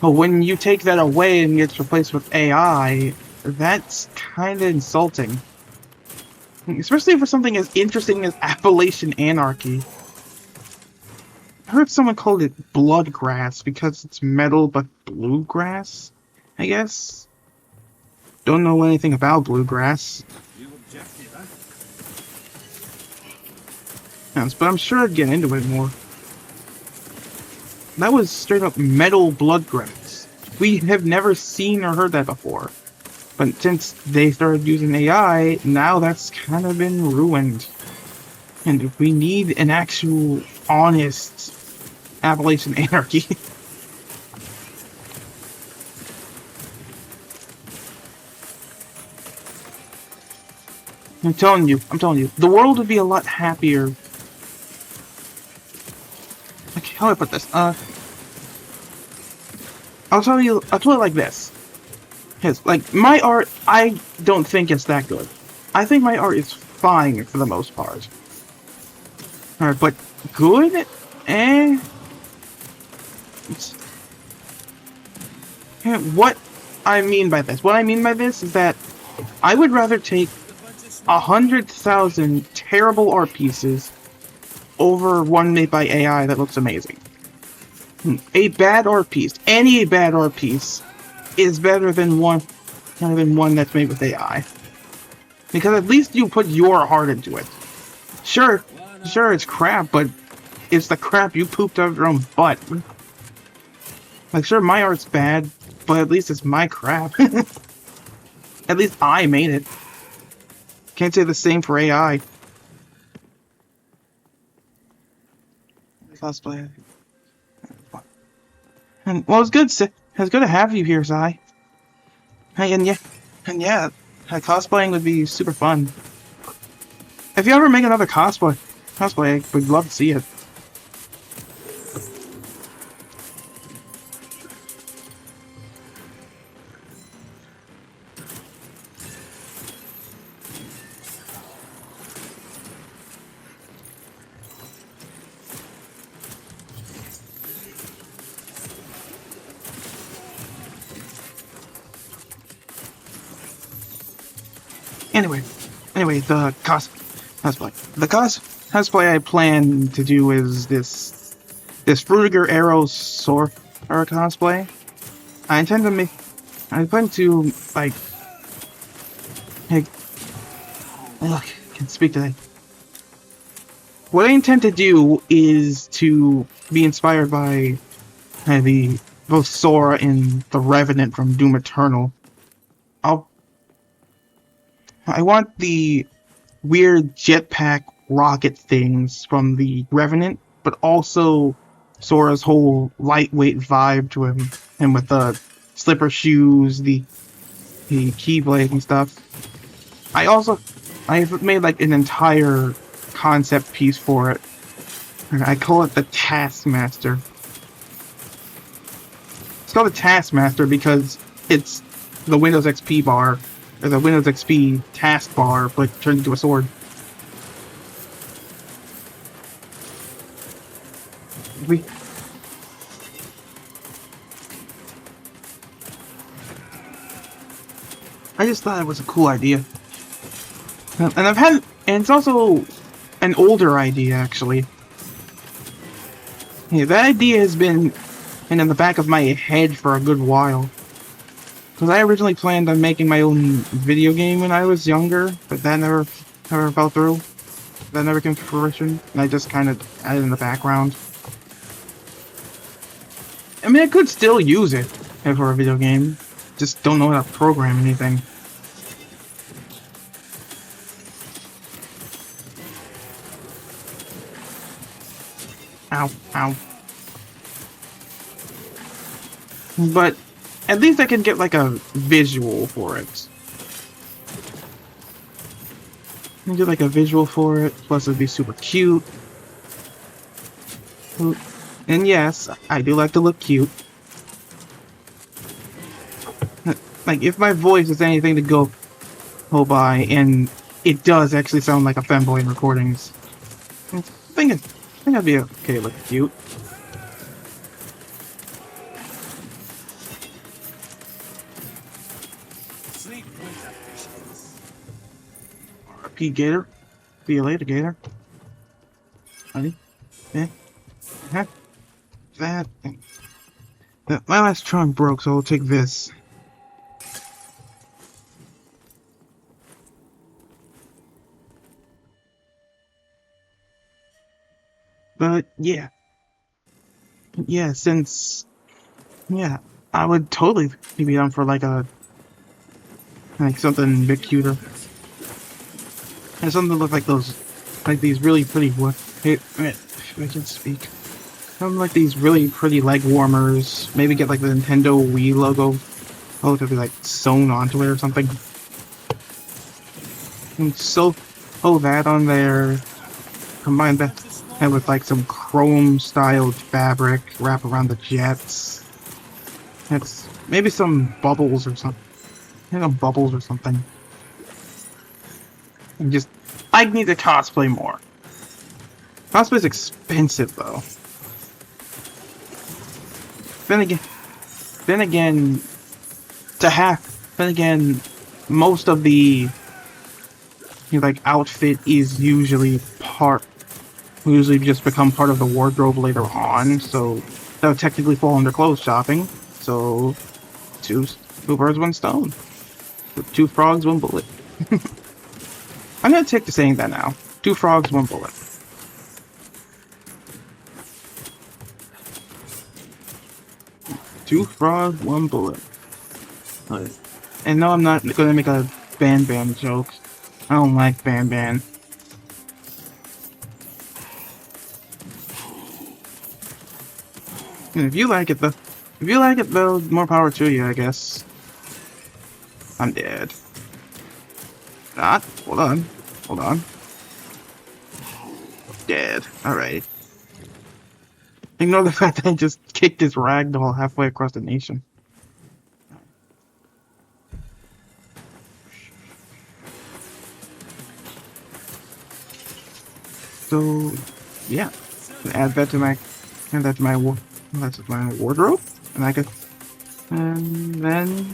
But when you take that away and it's replaced with AI, that's kind of insulting. Especially for something as interesting as Appalachian Anarchy. I heard someone called it bloodgrass because it's metal but bluegrass, I guess. Don't know anything about bluegrass. You objected, huh? Yes, but I'm sure I'd get into it more. That was straight up metal bloodgrass. We have never seen or heard that before. But since they started using AI, now that's kind of been ruined. And we need an actual, honest Appalachian Anarchy. I'm telling you, the world would be a lot happier. Okay, how do I put this? I'll tell you it like this. Yes, like, my art, I don't think it's that good. I think my art is fine for the most part. Alright, but good? Eh? What I mean by this? What I mean by this is that I would rather take 100,000 terrible art pieces over one made by AI that looks amazing. A bad art piece, any bad art piece, is better than one that's made with AI. Because at least you put your heart into it. Sure, it's crap, but it's the crap you pooped out of your own butt. Like, sure, my art's bad, but at least it's my crap. At least I made it. Can't say the same for AI. Cosplay. And well, it's good. It's good to have you here, Zai. Hey, and yeah, cosplaying would be super fun. If you ever make another cosplay, I would love to see it. Anyway, the cosplay. The cosplay I plan to do is this Fruitiger Arrow Sora cosplay. I plan to, like, hey, look, I can speak today. What I intend to do is to be inspired by both Sora and the Revenant from Doom Eternal. I want the weird jetpack rocket things from the Revenant, but also Sora's whole lightweight vibe to him, and with the slipper shoes, the keyblade and stuff. I've made like an entire concept piece for it. I call it the Taskmaster. It's called the Taskmaster because it's the Windows XP bar, or the Windows XP taskbar, but turned into a sword. I just thought it was a cool idea. And it's also an older idea, actually. Yeah, that idea has been in the back of my head for a good while. Because I originally planned on making my own video game when I was younger, but that never fell through. That never came to fruition, and I just kind of had it in the background. I mean, I could still use it for a video game, just don't know how to program anything. Ow, ow. But at least I can get like a visual for it. I can get like a visual for it, plus it'd be super cute. And yes, I do like to look cute. Like, if my voice is anything to go by, and it does actually sound like a femboy in recordings, I think I'd be okay looking cute. RP Gator. See you later, Gator. Honey. Yeah. That. My last trunk broke, so I'll take this. But yeah. Yeah, I would totally be down for like something a bit cuter. And something to look like these really pretty hey, I can speak. Something like these really pretty leg warmers. Maybe get like the Nintendo Wii logo. Oh, to be like sewn onto it or something. And so, that on there. Combine that. and with like some chrome-styled fabric wrap around the jets. It's maybe some bubbles or something. Bubbles or something. And just, I need to cosplay more. Cosplay's expensive though. Then again, then again, to hack. Then again, most of the like outfit is usually just become part of the wardrobe later on, so that would technically fall under clothes shopping. So two birds, one stone. With two frogs, one bullet. I'm gonna take to saying that now. Two frogs, one bullet. Two frogs, one bullet. And no, I'm not gonna make a Ban joke. I don't like Ban. And if you like it though, more power to you, I guess. I'm dead. Not. Hold on. Dead. Alright. Ignore the fact that I just kicked this ragdoll halfway across the nation. So, yeah. Add that to my wardrobe, and then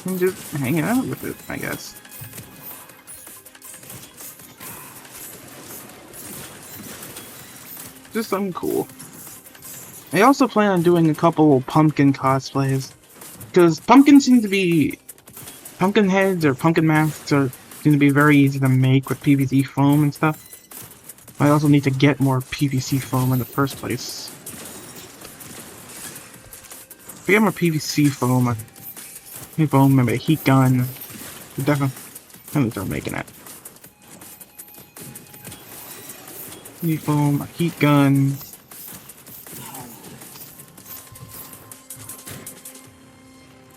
I'm just hanging out with it, I guess. Just something cool. I also plan on doing a couple pumpkin cosplays, because pumpkin heads or pumpkin masks seem to be very easy to make with PVC foam and stuff. I also need to get more PVC foam in the first place. If we get more PVC foam, maybe a heat gun, we definitely start making it. PVC foam, a heat gun.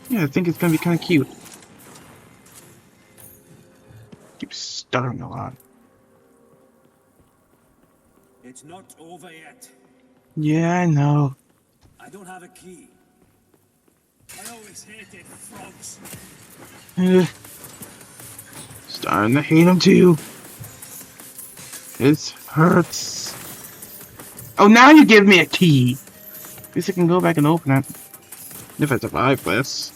Yeah, I think it's gonna be kind of cute. Keep stuttering a lot. It's not over yet. Yeah, I know. I don't have a key. I always hated frogs. Starting to hate him too. This hurts. Oh, now you give me a key. At least I can go back and open it. If I survive this.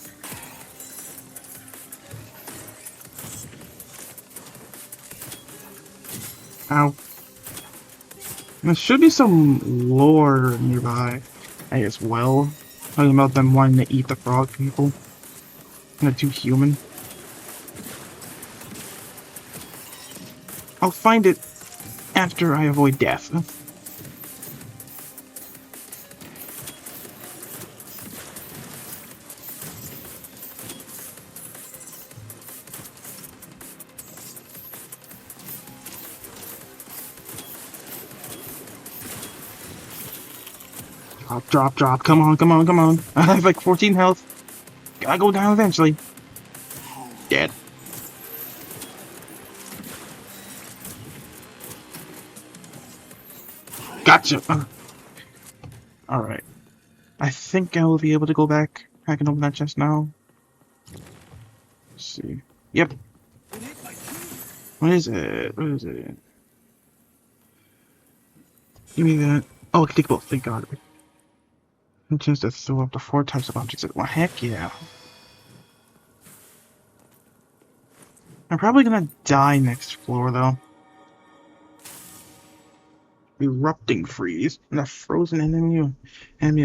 Ow. There should be some lore nearby, I guess. Well, talking about them wanting to eat the frog people. They're too human. I'll find it after I avoid death. Drop. Come on. I have like 14 health. Gotta go down eventually. Dead. Gotcha. Alright. I think I will be able to go back. I can open that chest now. Let's see. Yep. What is it? Give me that. Oh, I can take both. Thank God. A chance to throw up to 4 types of objects at once. Heck yeah. I'm probably gonna die next floor though. Erupting freeze. And a frozen enemy of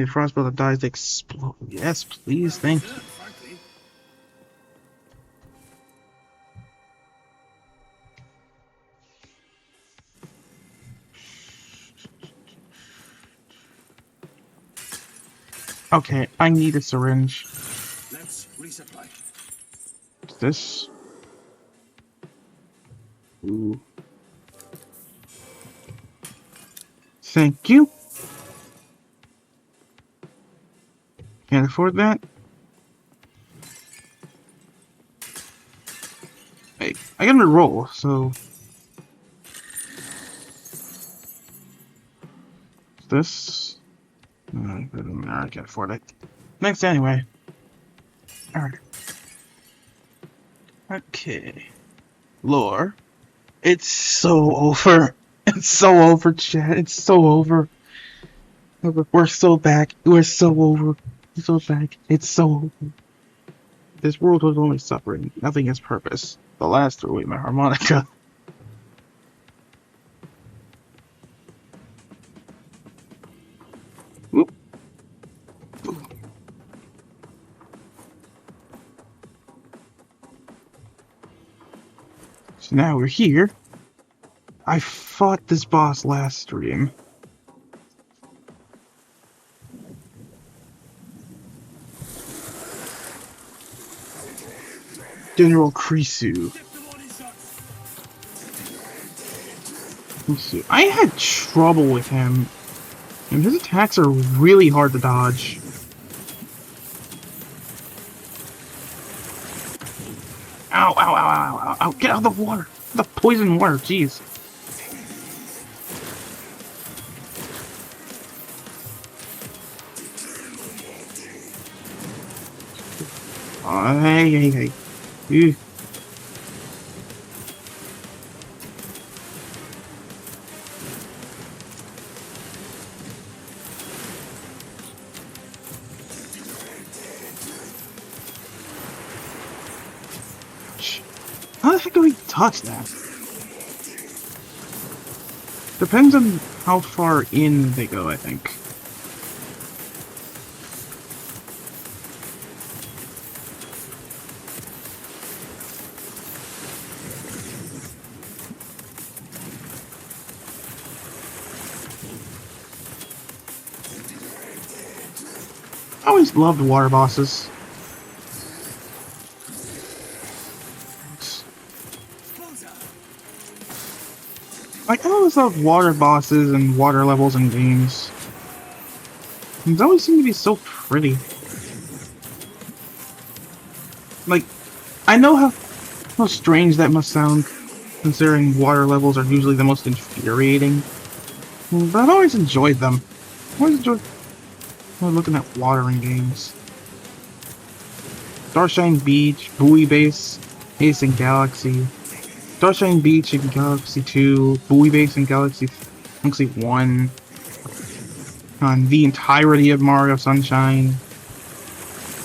frostbolt that dies, they explode. Yes, please, thank you. Okay, I need a syringe. Let's resupply. What's this? Ooh. Thank you. Can't afford that. Hey, I got a roll, so This. I can't afford it. Next, anyway. Alright. Okay. Lore. It's so over. It's so over, chat. It's so over. We're so back. We're so over. We're so back. It's so over. This world was only suffering. Nothing has purpose. The last threw away my harmonica. Whoop. So now we're here. I fought this boss last stream. General Krisu. I had trouble with him. And his attacks are really hard to dodge. Ow, ow, ow, ow, ow, ow. Get out of the water. The poison water, jeez. Oh, hey. Ew. How the heck do we touch that? Depends on how far in they go, I think. I always loved water bosses. Like, I always loved water bosses and water levels in games. They always seem to be so pretty. Like, I know how strange that must sound, considering water levels are usually the most infuriating. But I've always enjoyed them. I've always enjoyed looking at water in games. Starshine Beach, Buoy Base, Ace in Galaxy. Starshine Beach in Galaxy 2, Buoy Base in Galaxy 1, on the entirety of Mario Sunshine,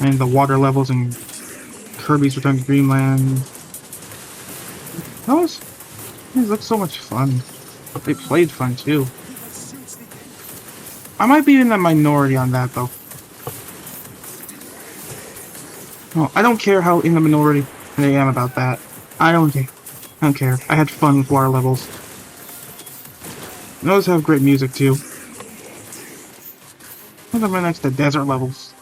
and the water levels in Kirby's Return to Dreamland. These look so much fun. They played fun too. I might be in the minority on that though. Oh, I don't care how in the minority I am about that. I don't care. I had fun with water levels. Those have great music too. What's up right next to desert levels?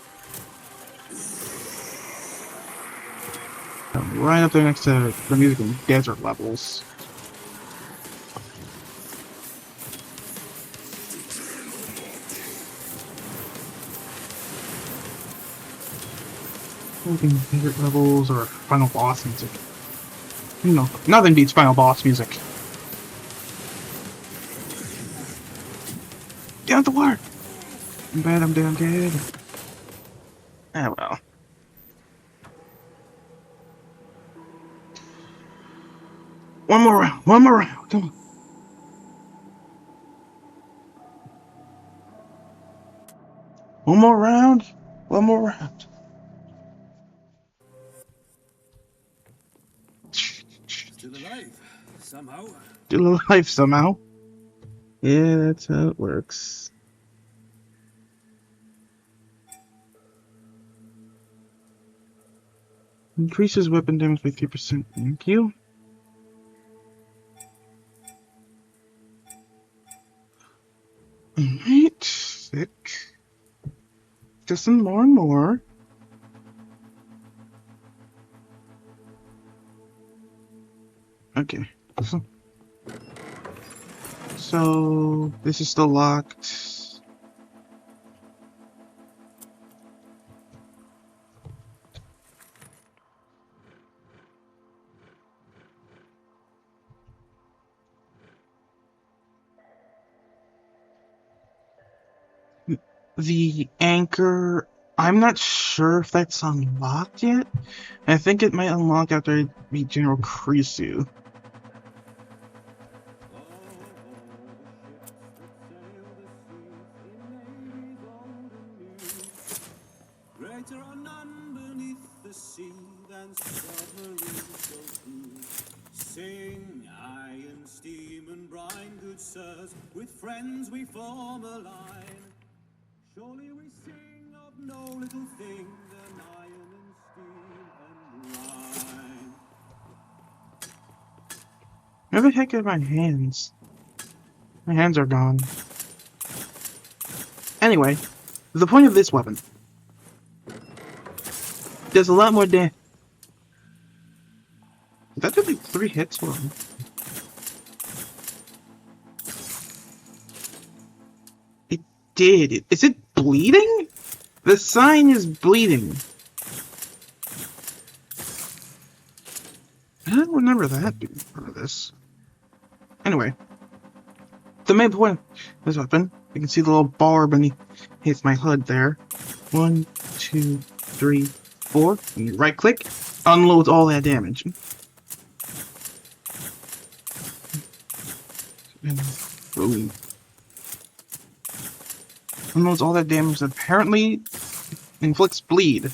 Right up there next to the music in desert levels. Desert levels or final boss music. You know, nothing beats final boss music. Get out the water! I'm bad, I'm dead. Ah, well. One more round, come on. One more round. Still alive, somehow. Still alive somehow. Yeah, that's how it works. Increases weapon damage by 3%. Thank you. Alright, sick. Just some more and more. Okay. So this is still locked. The anchor, I'm not sure if that's unlocked yet. I think it might unlock after I beat General Krisu. Greater are none beneath the sea than submarines so true. Sing, iron, steam, and brine, good sirs, with friends we form a line. Surely we sing of no little thing than iron and steel and brine. Where the heck are my hands? My hands are gone. Anyway, the point of this weapon. There's a lot more damage. That did like 3 hits for him. It did. Is it bleeding? The sign is bleeding. I don't remember that being part of this. Anyway, the main point of this weapon, you can see the little bar beneath hits my HUD there. 1, 2, 3, 4. And you right click, unloads all that damage. And boom. Unloads all that damage that apparently inflicts bleed.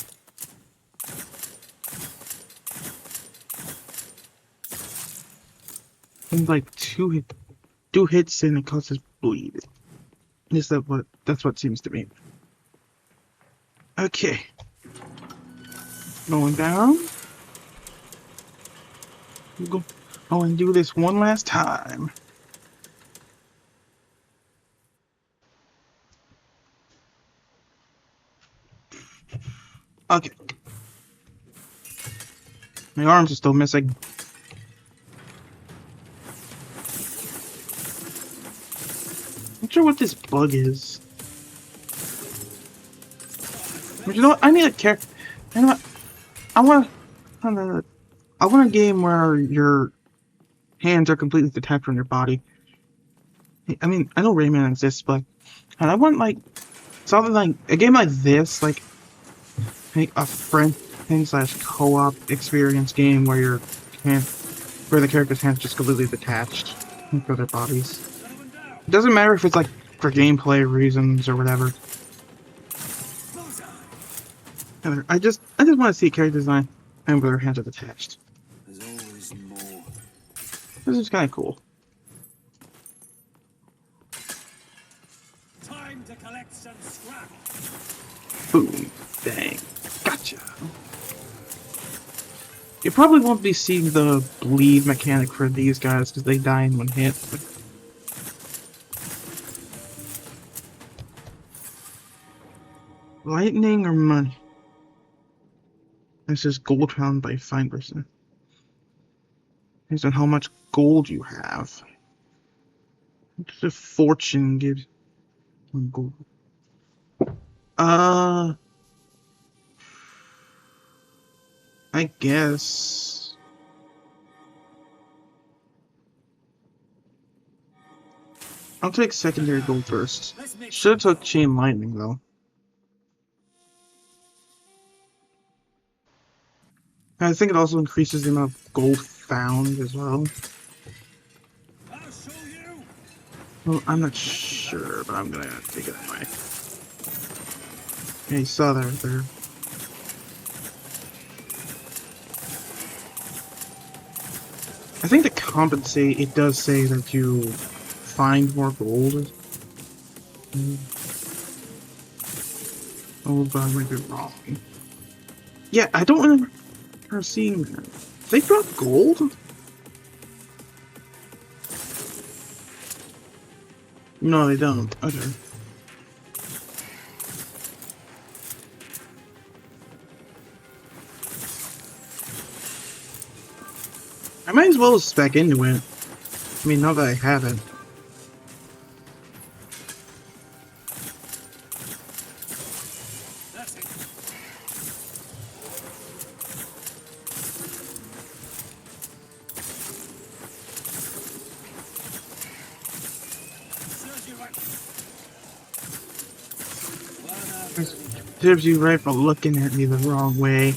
And like two hits and it causes bleed. That's what seems to be. Okay. Going down. We'll go and do this one last time. Okay. My arms are still missing. Not sure what this bug is. But you know what? I need a character. You know what? I want a game where your hands are completely detached from your body. I mean, I know Rayman exists, but I want like something like a game like this, like a friend slash co-op experience game where where the character's hands just completely detached from their bodies. It doesn't matter if it's like for gameplay reasons or whatever. I just want to see character design and where their hands are detached. There's always more. This is kind of cool. Time to collect some scrap. Boom. Bang. Gotcha. You probably won't be seeing the bleed mechanic for these guys because they die in one hit. Lightning or money? This is gold found by fine person. Based on how much gold you have. What does a fortune give? Gold. I guess. I'll take secondary gold first. Should have took chain lightning though. I think it also increases the amount of gold found as well. I'll show you. Well, I'm not sure, but I'm gonna take it anyway. Yeah, you saw that right there. I think to compensate, it does say that you find more gold. Oh, but I might be wrong. Yeah, I don't remember seeing that. They drop gold? No, they don't. Okay. I might as well spec into it. I mean, now that I have it. That's it. Serves you right. Serves you right for looking at me the wrong way.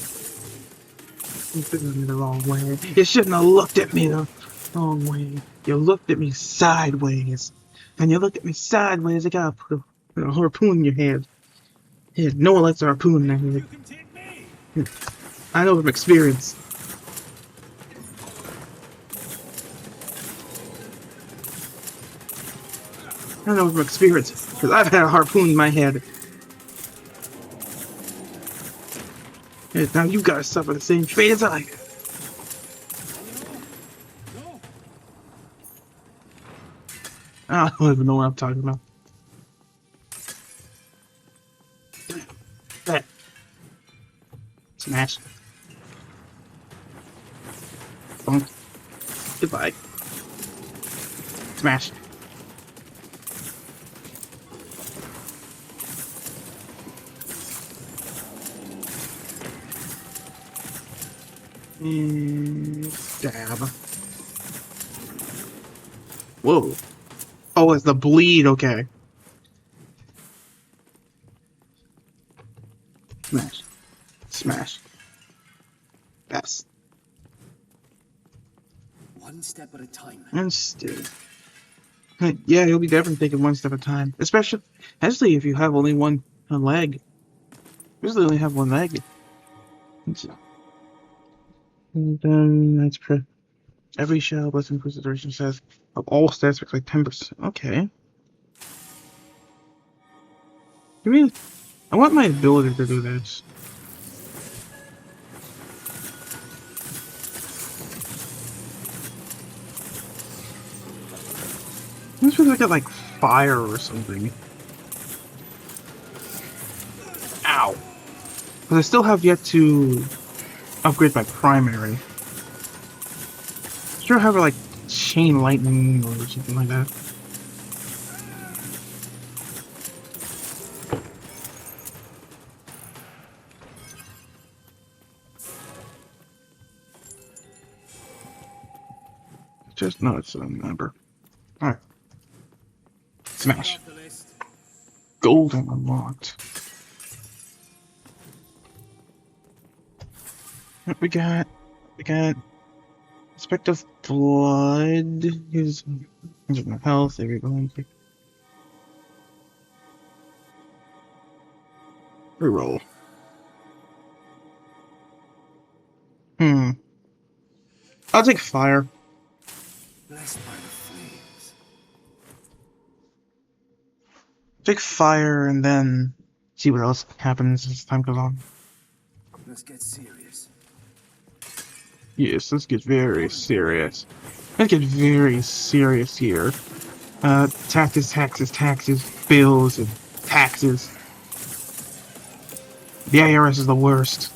Looking at me the wrong way. You shouldn't have looked at me the wrong way. You looked at me sideways. And you looked at me sideways, I gotta put a harpoon in your head. Yeah, no one likes a harpoon in their head. You can take me. I know from experience. I know from experience, because I've had a harpoon in my head. And now you gotta suffer the same fate as I did. No. I don't even know what I'm talking about. That. Smash. Bonk. Goodbye. Smash. And stab. Whoa. Oh, it's the bleed, okay. Smash. Smash. Yes. One step at a time. And still. Yeah, you'll be definitely taking one step at a time. Especially if you have only one leg. Usually only have one leg. And then that's every shell plus increase the duration says of all stats like 10%. Okay. Give me I want my ability to do this. This feels like fire or something. Ow. Because I still have yet to upgrade my primary. Sure have like chain lightning or something like that. Just no, it's a number. Alright. Smash. Off the list. Golden unlocked. What we got? We got Aspect of Blood. Here's my health. There we go. Reroll. I'll take fire. Blessed by the flames. Take fire and then see what else happens as time goes on. Let's get serious. Yes, let's get very serious. Let's get very serious here. Taxes, bills, and taxes. The IRS is the worst.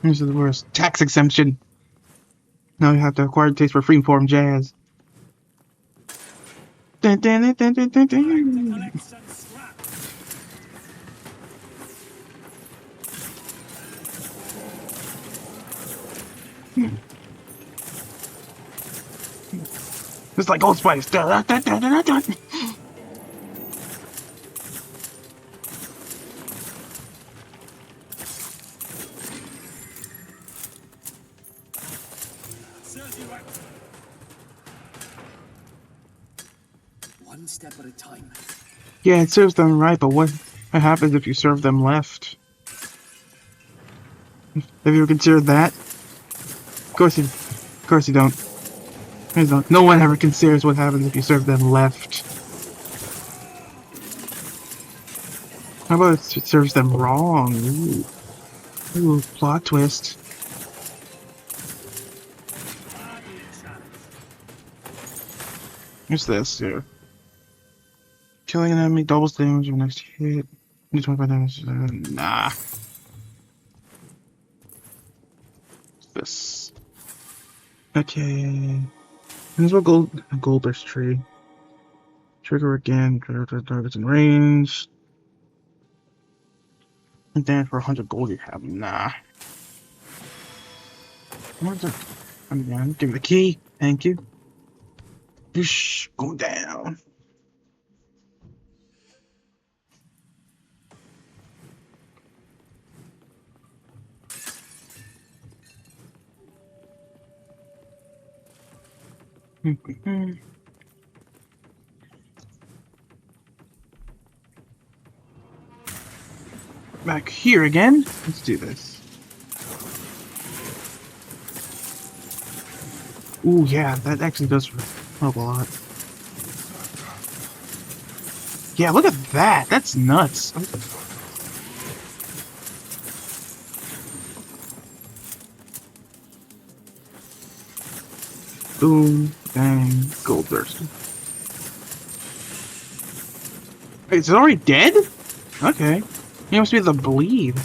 This is the worst. Tax exemption. Now you have to acquire taste for freeform jazz. Dun, dun, dun, dun, dun, dun. Collect some scrap. It's like Old Spice. Dun, dun, dun, dun, dun, dun. Serves you right. One step at a time. Yeah, it serves them right, but what happens if you serve them left? Have you ever considered that? Of course you don't. No one ever considers what happens if you serve them left. How about if it serves them wrong? Ooh, plot twist. Hardly a challenge. What's this here? Killing an enemy doubles damage when next hit. Do 25 damage. Nah. What's this? Okay. There's a goldfish tree. Trigger again. Targets in range. And then for 100 gold you have. Nah. What's it? I'm down. Give me the key. Thank you. Whoosh, go down. Back here again. Let's do this. Ooh, yeah, that actually does help a lot. Yeah, look at that. That's nuts. Boom, bang, gold burst. Wait, is it already dead? Okay. It must be the bleed.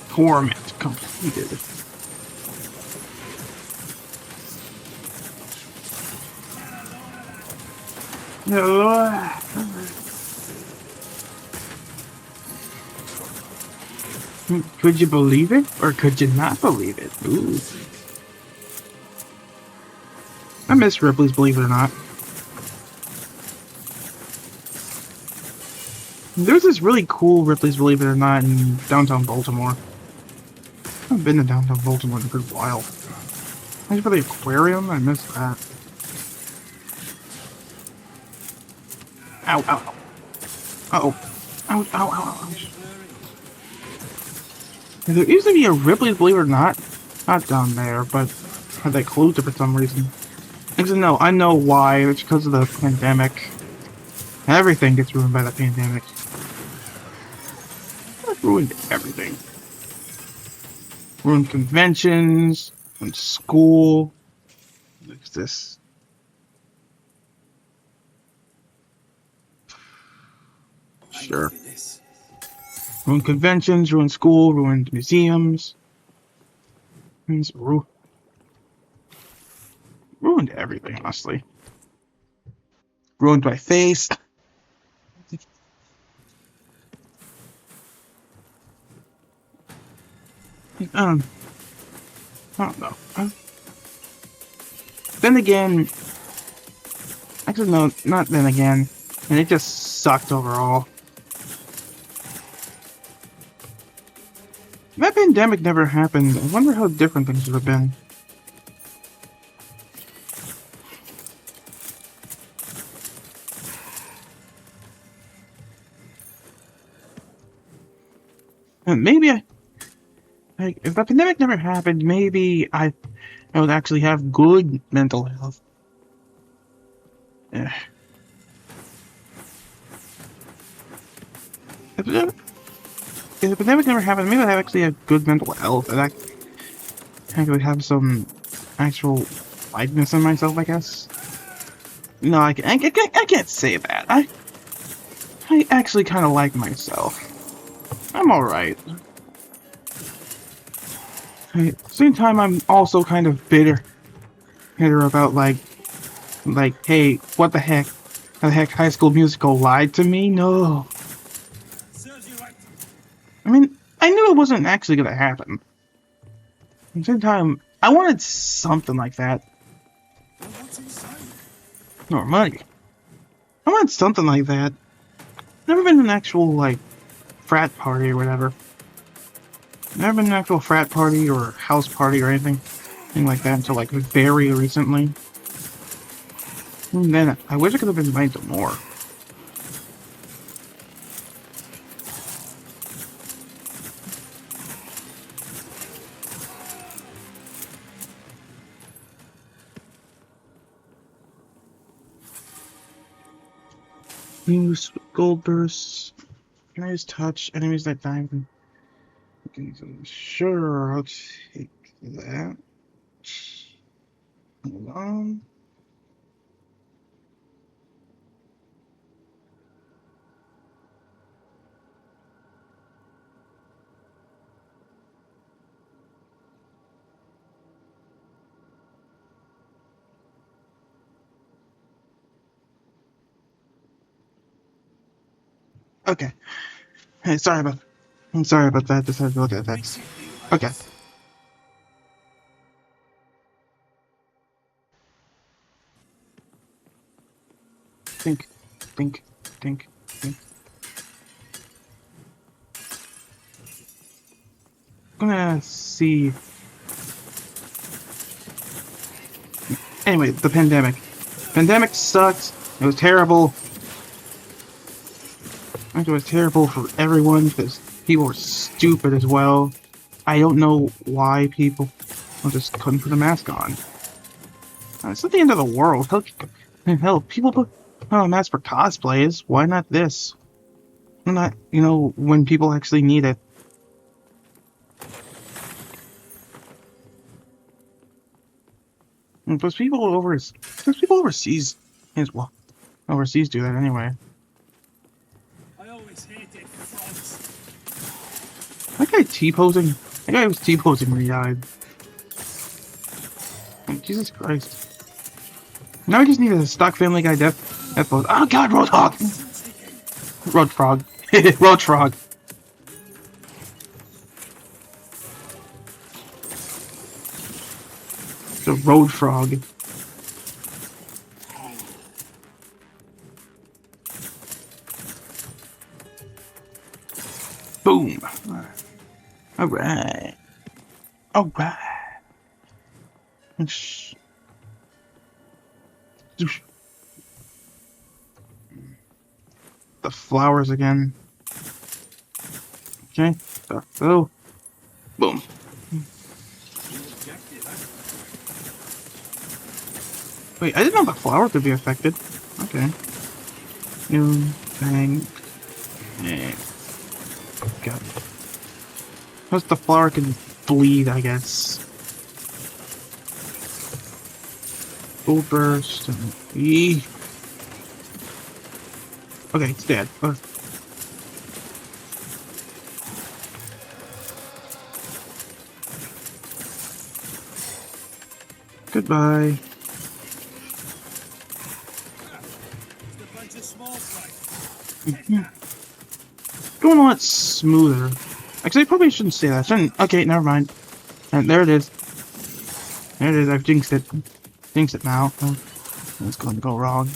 Torment completed. No. Could you believe it? Or could you not believe it? Ooh. I miss Ripley's Believe It or Not. There's this really cool Ripley's Believe It or Not in downtown Baltimore. I haven't been to downtown Baltimore in a good while. Thanks for the aquarium, I missed that. Ow, ow, ow. Uh-oh. Ow, ow, ow, ow. There used to be a Ripley's Believe It or Not down there, but they closed it for some reason. Actually, no, I know why. It's because of the pandemic. Everything gets ruined by the pandemic. It ruined everything. Ruined conventions, ruined school. What's this? Sure. Ruined conventions, ruined school, ruined museums. Ruined everything, honestly. Ruined my face. I don't know. Then again, actually no, not then again. And it just sucked overall. If that pandemic never happened, I wonder how different things would have been. And maybe if the pandemic never happened, maybe I would actually have good mental health. Eh. If the pandemic never happened, maybe I'd actually have good mental health, and I would have some actual likeness in myself, I guess. No, I can't say that. I actually kind of like myself. I'm alright. At the same time, I'm also kind of bitter about, like, hey, what the heck? How the heck High School Musical lied to me? No. I mean, I knew it wasn't actually gonna happen. At the same time, I wanted something like that. More money. I wanted something like that. Never been an actual, like, frat party or whatever. Never been an actual frat party or house party or anything like that until, like, very recently. And then, I wish I could have been invited to more. Use gold bursts. Enemies touch. Enemies that die. Okay, so sure, I'll take that. Hold on. Okay. Hey, sorry about I'm sorry about that. Just had to look at that. Basically, Okay. Think, think, think, think. I'm gonna see. Anyway, the pandemic. Pandemic sucked. It was terrible. It was terrible for everyone because people were stupid as well. I don't know why people just couldn't put a mask on. It's not the end of the world. Hell, people put on a mask for cosplays. Why not this? Why not, when people actually need it? And those people overseas as well. Overseas do that anyway. I always hated frogs. That guy T-posing. That guy was T-posing when he died. Oh, Jesus Christ. Now I just need a stock Family Guy death pose. Oh God, Roadhog! Road Frog. Road Frog. The Road Frog. Boom. Alright. Alright. The flowers again. Okay. So, boom. Wait, I didn't know the flower could be affected. Okay. Bang. Yeah. God. Plus the flower can bleed, I guess. Full burst and okay, it's dead. Goodbye. Just a bunch of small fry. Going a lot smoother. Actually, I probably shouldn't say that. Okay, never mind. And there it is. There it is. I've jinxed it. Jinxed it now. Oh, it's going to go wrong.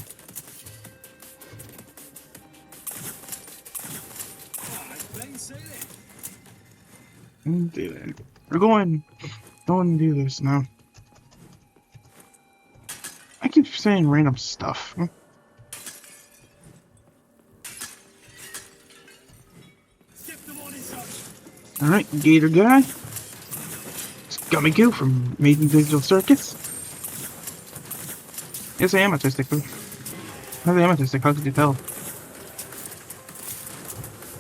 We're going to do this now. I keep saying random stuff. Alright, Gator Guy. It's Gummy Goo from Maiden Digital Circus. Yes, I am autistic. I am autistic, how could you tell?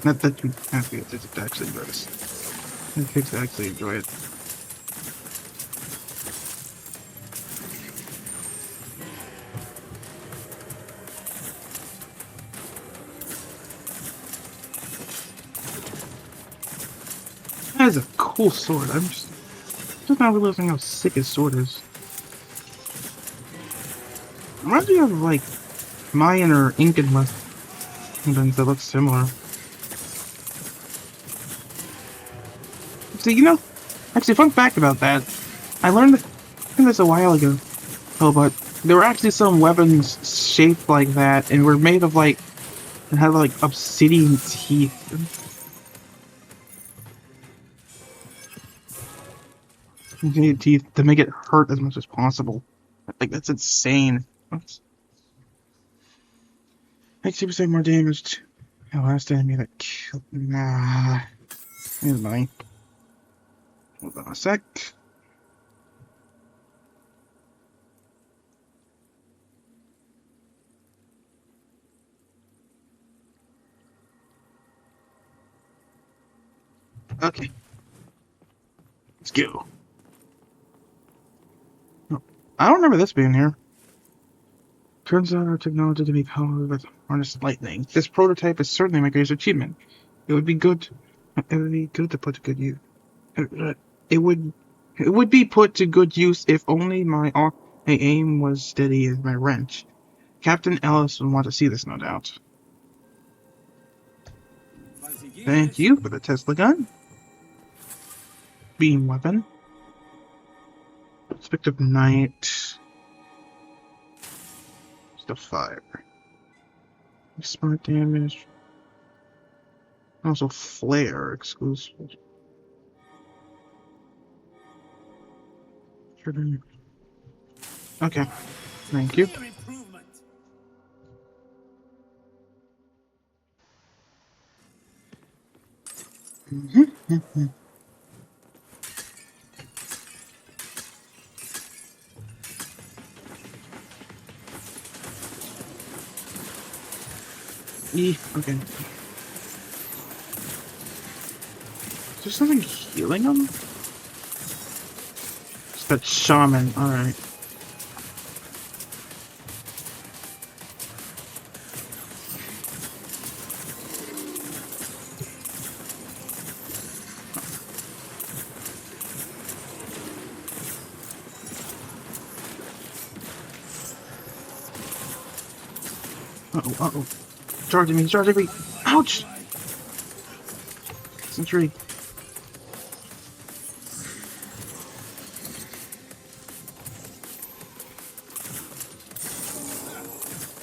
Not that you have to be autistic to actually enjoy this. It takes to actually enjoy it. That is a cool sword. I'm just not realizing how sick his sword is. Reminds me of like Mayan or Incan weapons that look similar. See, actually, fun fact about that. I learned this a while ago. Oh, but there were actually some weapons shaped like that, and were made of and had like obsidian teeth. Teeth to make it hurt as much as possible. Like, that's insane. Makes 2% more damage. The last enemy that killed. Nah. Here's mine. Hold on a sec. Okay. Let's go. I don't remember this being here. Turns out our technology to be powered with harnessed lightning. This prototype is certainly my greatest achievement. It would be good. It would be good to put to good use. It would be put to good use if only my aim was steady as my wrench. Captain Ellis would want to see this, no doubt. Fancy Thank you for the Tesla gun. Beam weapon. Aspect of night. Just a fire. Smart damage. Also flare exclusive. Okay. Thank you. Clear improvement. Okay. Is there something healing him? It's that shaman. Alright. Uh-oh, uh-oh. Charging me, charging me! Ouch! Sentry.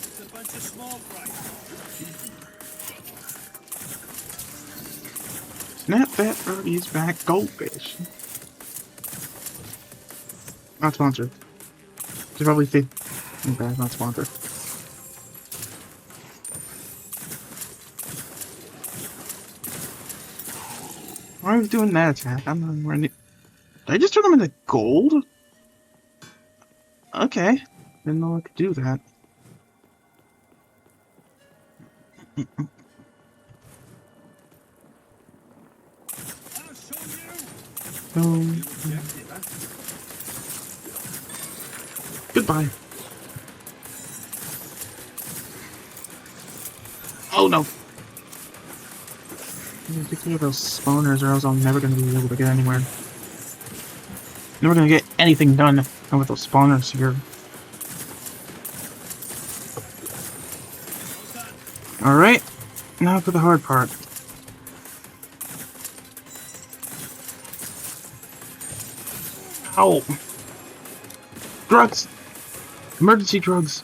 It's a bunch of small fry. Snap that birdie's back goldfish. Not sponsored. Should probably say okay, not sponsored. Why are you doing that attack? I'm not running. Did I just turn them into gold? Okay. Didn't know I could do that. I'll show you. Um, goodbye. Oh no! Take care of those spawners or else I'm never gonna be able to get anywhere. Never gonna get anything done with those spawners here. Alright, now for the hard part. Ow! Drugs! Emergency drugs!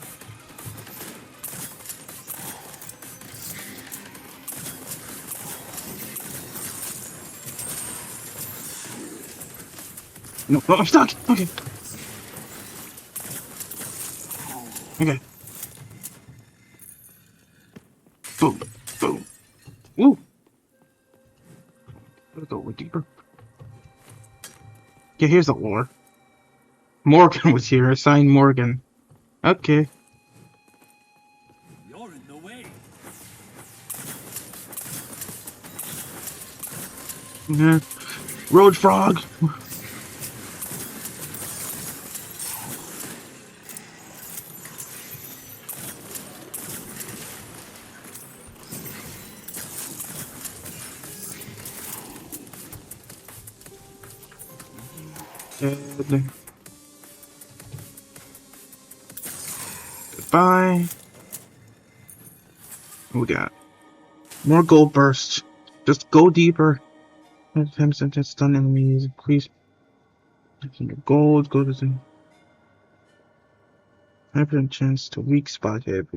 No, oh, I'm stuck! Okay. Okay. Boom. Boom. Woo! Let's go deeper. Okay, here's the lore. Morgan was here. Assigned Morgan. Okay. You're in the way. Yeah. Road frog! Dead. Goodbye. What we got? More gold bursts. Just go deeper. 10% to stun enemies. Increase gold. Go to the 5% chance to weak spot hit.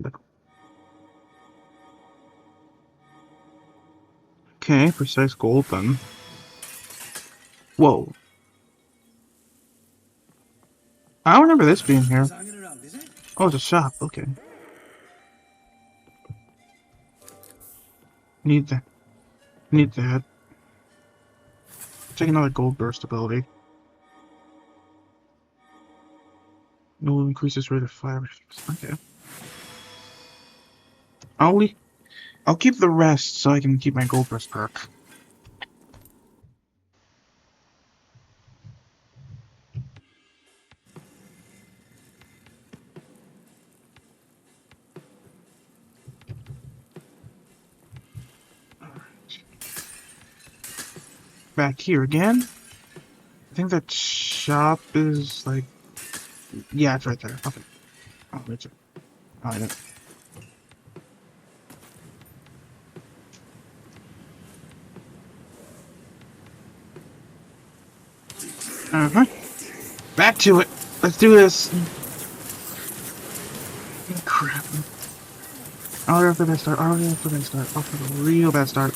Okay, precise gold then. Whoa. I don't remember this being here. Hanging around, is it? Oh, it's a shop. Okay. Need that. Need that. Take another gold burst ability. No increases rate of fire. Okay. I'll keep the rest so I can keep my gold burst perk. Back here again. I think that shop is like... Yeah, it's right there. Okay. Oh, it's... Oh, I didn't. Uh-huh. Back to it. Let's do this. Crap. Already off to a bad start. Already off to a bad start. Off to a real bad start.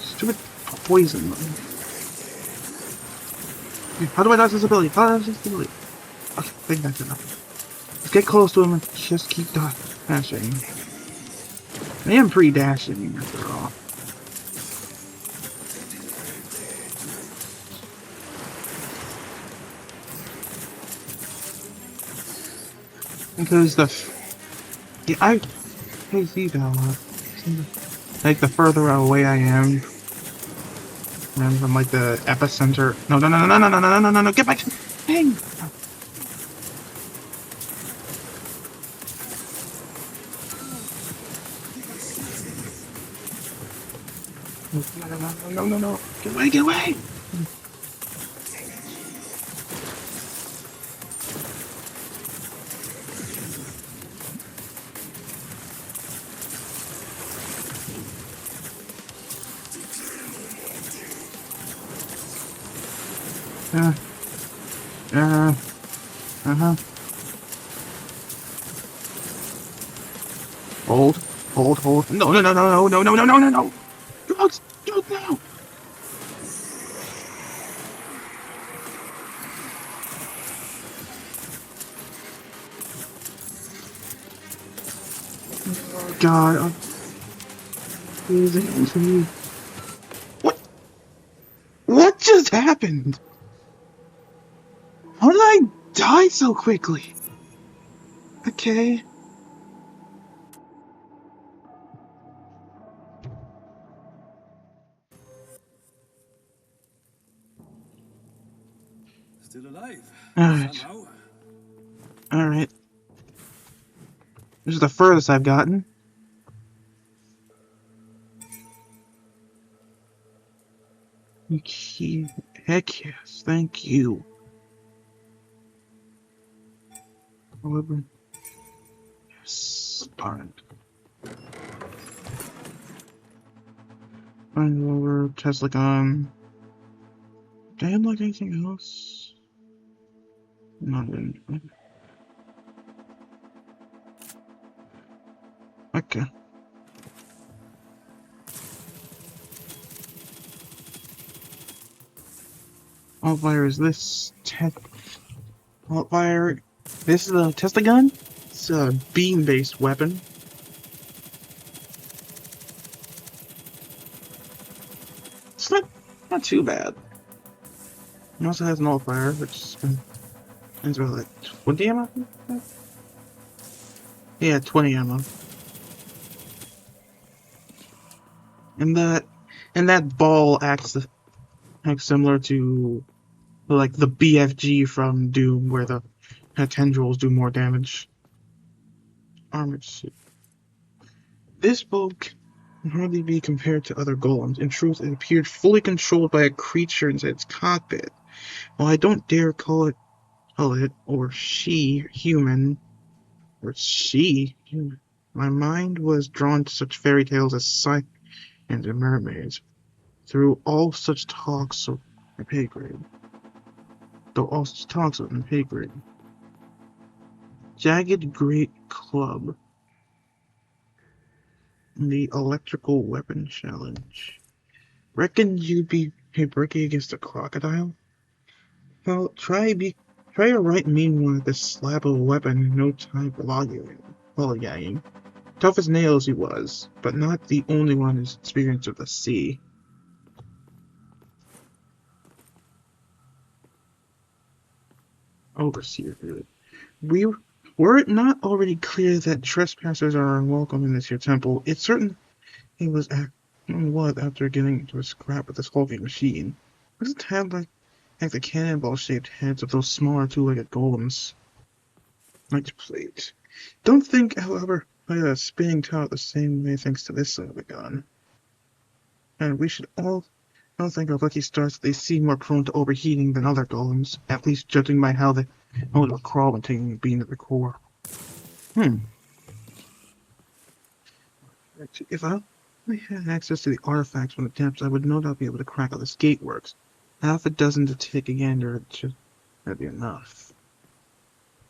Stupid poison. How do I dodge this ability? How do I dodge this ability? Okay, I think that's enough. Let's get close to him and just keep dashing. I am pretty dashing after all. Because yeah, I see that. Like the further away I am, and from like the epicenter. No, no, no, no, no, no, no, no, no, no! Get back! Dang! No, no, no, no, no, no! Get away! Get away! Uh, uh-huh. Hold, hold. No, no, no, no, no, no, no, no, no, no! Drugs! Drugs now! Oh, God. Please, what? What just happened? How did I die so quickly? Okay. Still alive. Alright. Somehow. Alright. This is the furthest I've gotten. Okay. Heck yes. Thank you. However. Yes. Alright. Find over. Tesla gun. Did I unlock anything else? Nothing. Okay. Alt fire is this. Alt fire. This is a Tesla gun. It's a beam-based weapon. It's not too bad. It also has an alt fire, which is about like 20 ammo. Yeah, 20 ammo. And that ball acts similar to like the BFG from Doom, where the tendrils do more damage. Armored suit. This bulk can hardly be compared to other golems. In truth, it appeared fully controlled by a creature inside its cockpit. While I don't dare call it or she human, or she human, my mind was drawn to such fairy tales as Psyche and the mermaids. Through all such talks of my pay grade. Though all such talks of my pay grade. Jagged Great Club. The Electrical Weapon Challenge. Reckon you'd be breaking against a crocodile? Well, try a right mean one at this slab of a weapon, no time for lollygagging. Tough as nails he was, but not the only one who's experienced of the sea. Overseer. Were it not already clear that trespassers are unwelcome in this here temple, it certainly was after getting into a scrap with this hulking machine. Doesn't have like the cannonball-shaped heads of those smaller two-legged golems. Like plate. Don't think, however, by a spinning top the same way thanks to this sort of a gun. And we should all think our lucky stars that they seem more prone to overheating than other golems, at least judging by how they will crawl when taking a beam at the core. If I only had access to the artifacts from the depths, I would no doubt be able to crack how this gate works. Half a dozen to take again, or should that be enough?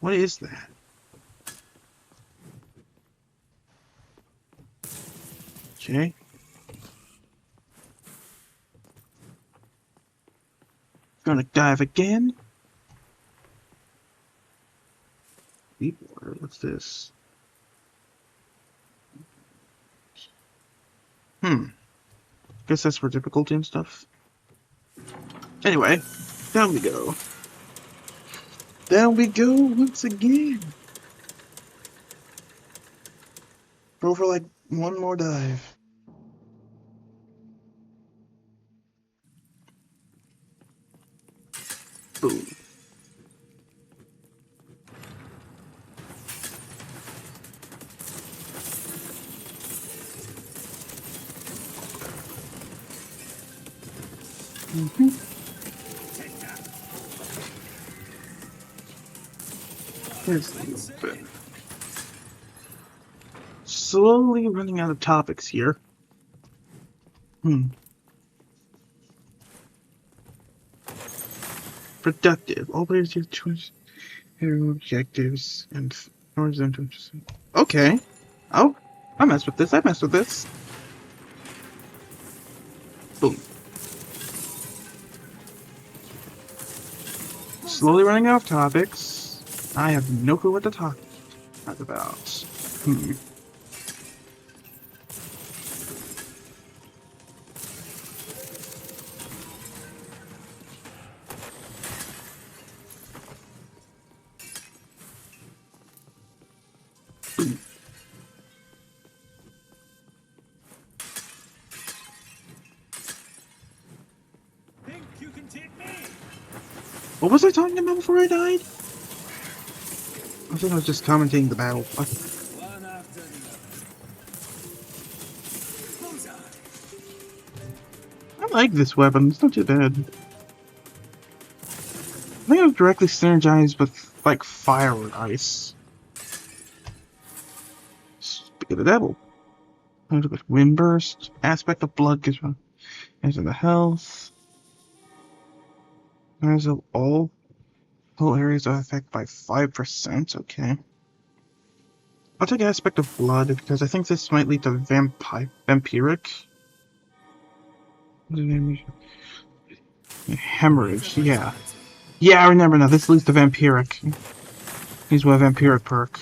What is that? Okay. Gonna dive again. Deep water. What's this? Guess that's for difficulty and stuff. Anyway, down we go. Down we go once again. Go for like one more dive. Boom. Here's a little bit. Slowly running out of topics here. Productive. All players get choice hero objectives and horizontal. Okay. Oh, I messed with this. I messed with this. Boom. Slowly running out of topics. I have no clue what to talk about. Think you can take me? What was I talking about before I died? I think I was just commentating the battle. One after the other. Bullseye. I like this weapon. It's not too bad. I think it was directly synergized with, like, fire or ice. Speak of the devil. Wind burst. Aspect of blood gives one. As in the health. As of all areas are affected by 5%. Okay. I'll take aspect of blood because I think this might lead to vampiric. Hemorrhage. Yeah. Yeah, I remember now. This leads to vampiric. He's with a vampiric perk.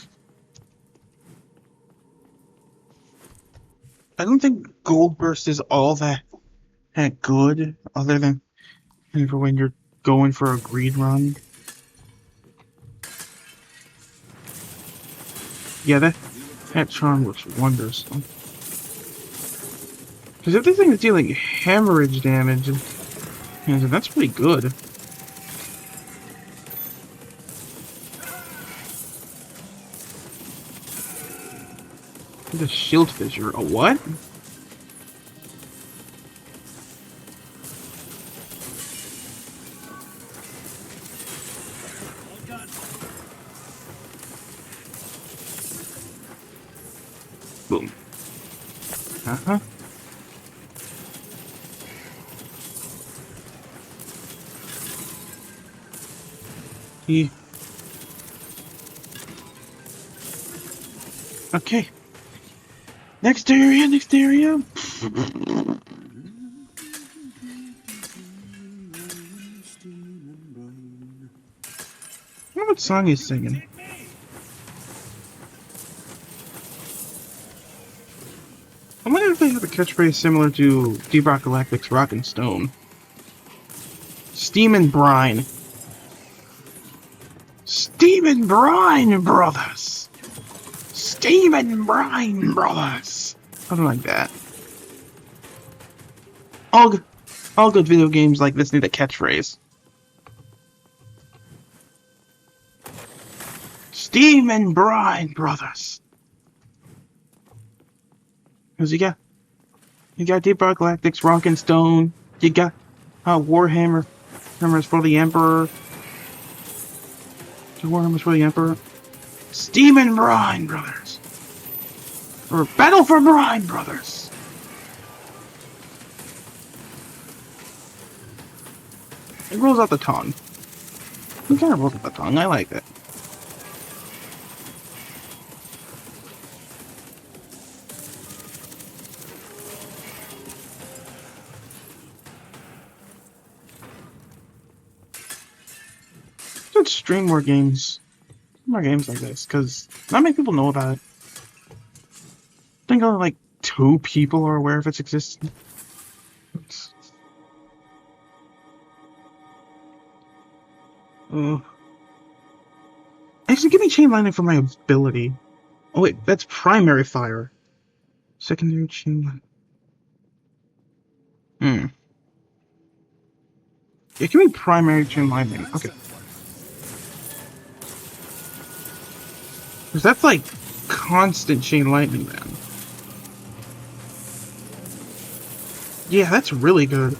I don't think Gold Burst is all that good, other than for when you're going for a greed run. Yeah, that charm works wonders. Because if this thing is dealing hemorrhage damage, that's pretty good. The shield fissure. A what? Boom. Uh-huh. Okay. Next area, next area. I wonder what song he's singing. I wonder if they have a catchphrase similar to Deep Rock Galactic's Rock and Stone. Steam and brine. Steam and brine, brothers! Steam and brine, brothers! Something like that. All good video games like this need a catchphrase. Steam and brine, brothers! Because you got Deep Rock Galactic's Rock and Stone. You got Warhammer Hammers for the Emperor. Warhammers for the Emperor. Steam and brine, brothers. Or Battle for Brine, brothers. It rolls out the tongue. It kind of rolls out the tongue. I like it. Should stream more games. More games like this, because not many people know about it. I think only like 2 people are aware of its existence. Uh, Actually, give me chain lightning for my ability. Oh wait, that's primary fire. Secondary chain. Hmm. Yeah, give me primary chain lightning. Okay. Because that's like constant chain lightning, man. Yeah, that's really good.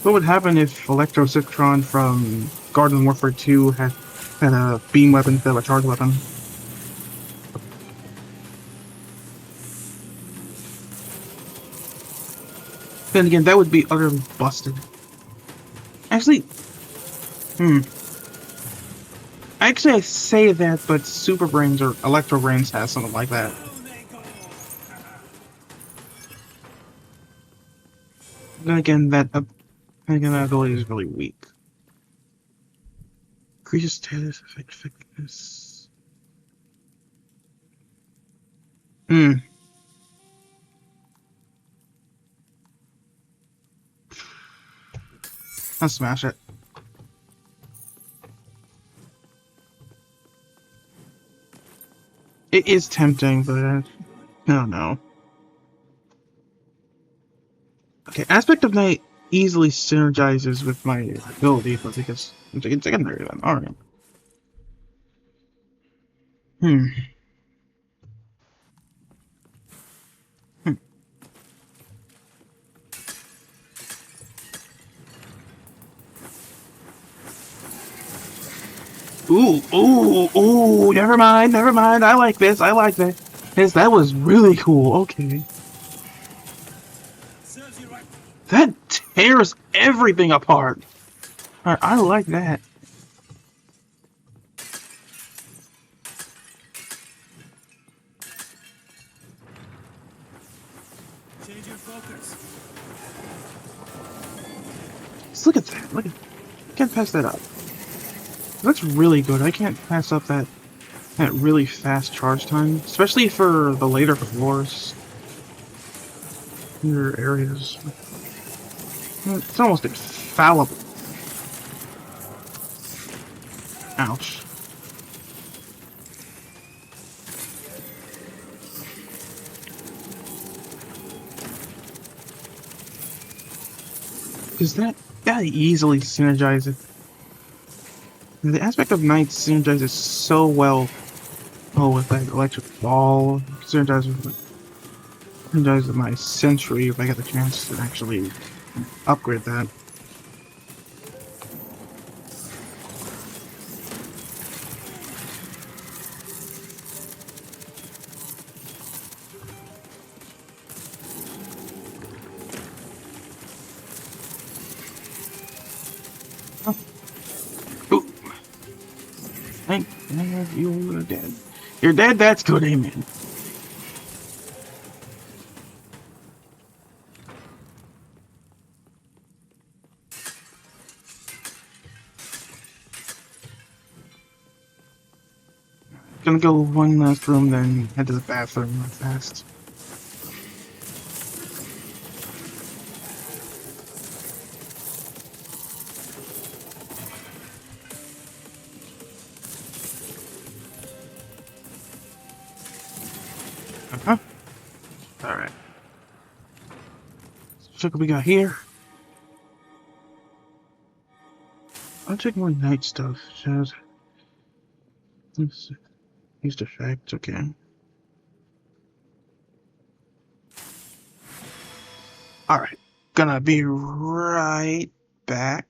What would happen if Electro Citron from Garden Warfare 2 had a beam weapon instead of a charge weapon? Then again, that would be utterly busted. Actually, Actually, I say that, but Super Brains or Electro Brains has something like that. Then again, that ability is really weak. Increases status, effectiveness. Let's smash it. It is tempting, but I don't know. Okay, Aspect of Night easily synergizes with my ability, but because it's secondary then. Alright. Hmm. Hmm. Ooh, never mind. I like this, I like that. Yes, that was really cool, okay. Serves you right. That tears everything apart. Alright, I like that. Change your focus. Just look at that. Look at. I can't pass that up. That's really good. I can't pass up that really fast charge time, especially for the later floors, later areas. It's almost infallible. Ouch. Because that easily synergizes. The Aspect of Night synergizes so well. Oh, with that electric ball, synergizes with my Sentry if I get the chance to actually upgrade that. Oh, ooh. Thank you're dead. You're dead, that's good, amen. Gonna go one last room, then head to the bathroom real fast. Uh-huh. Alright. So what we got here? I'll take more night stuff. Shows. Used effects, okay. Alright. Gonna be right back.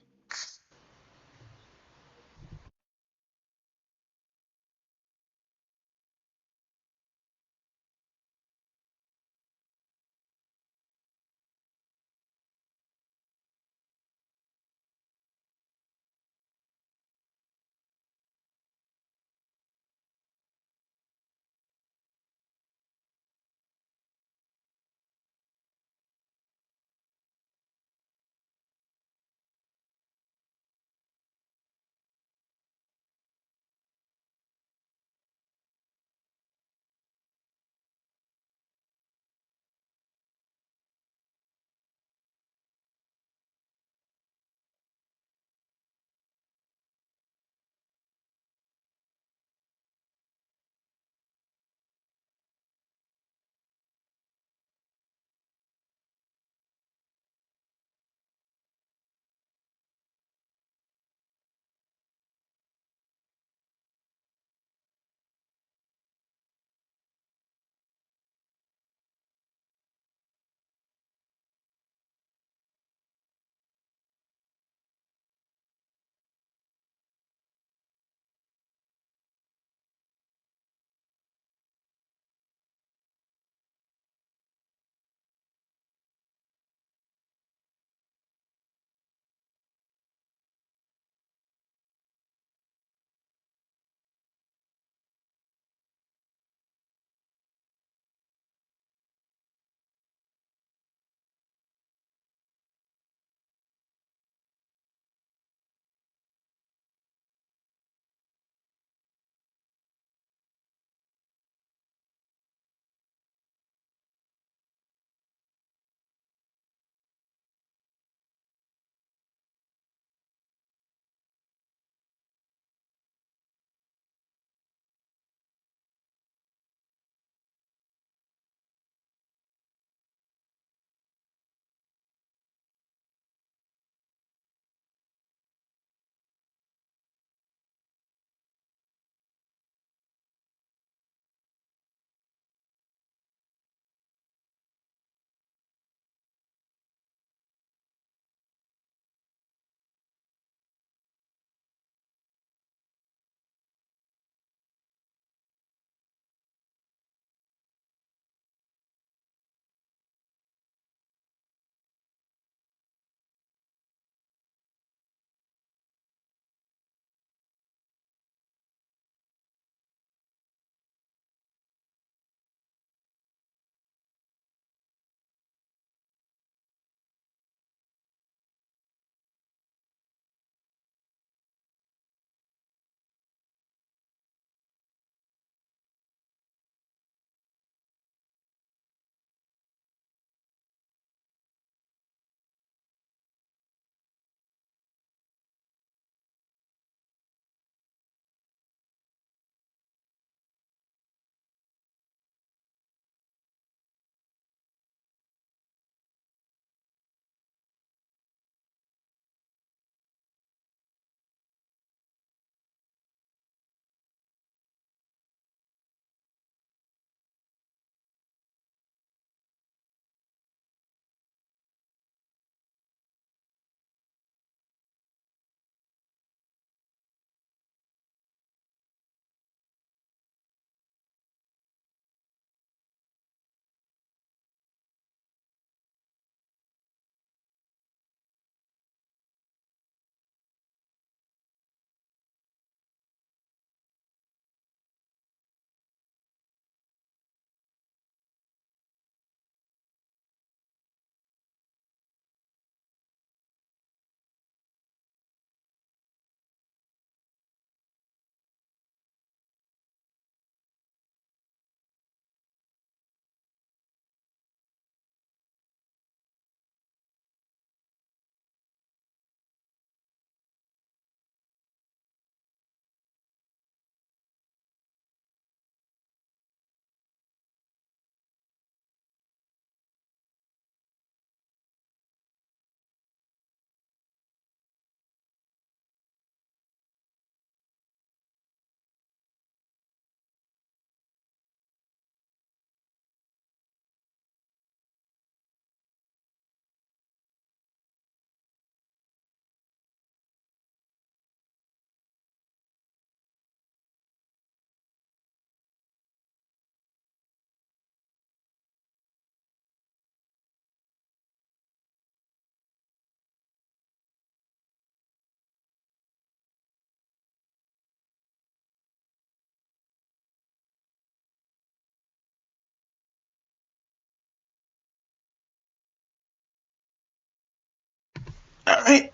Alright,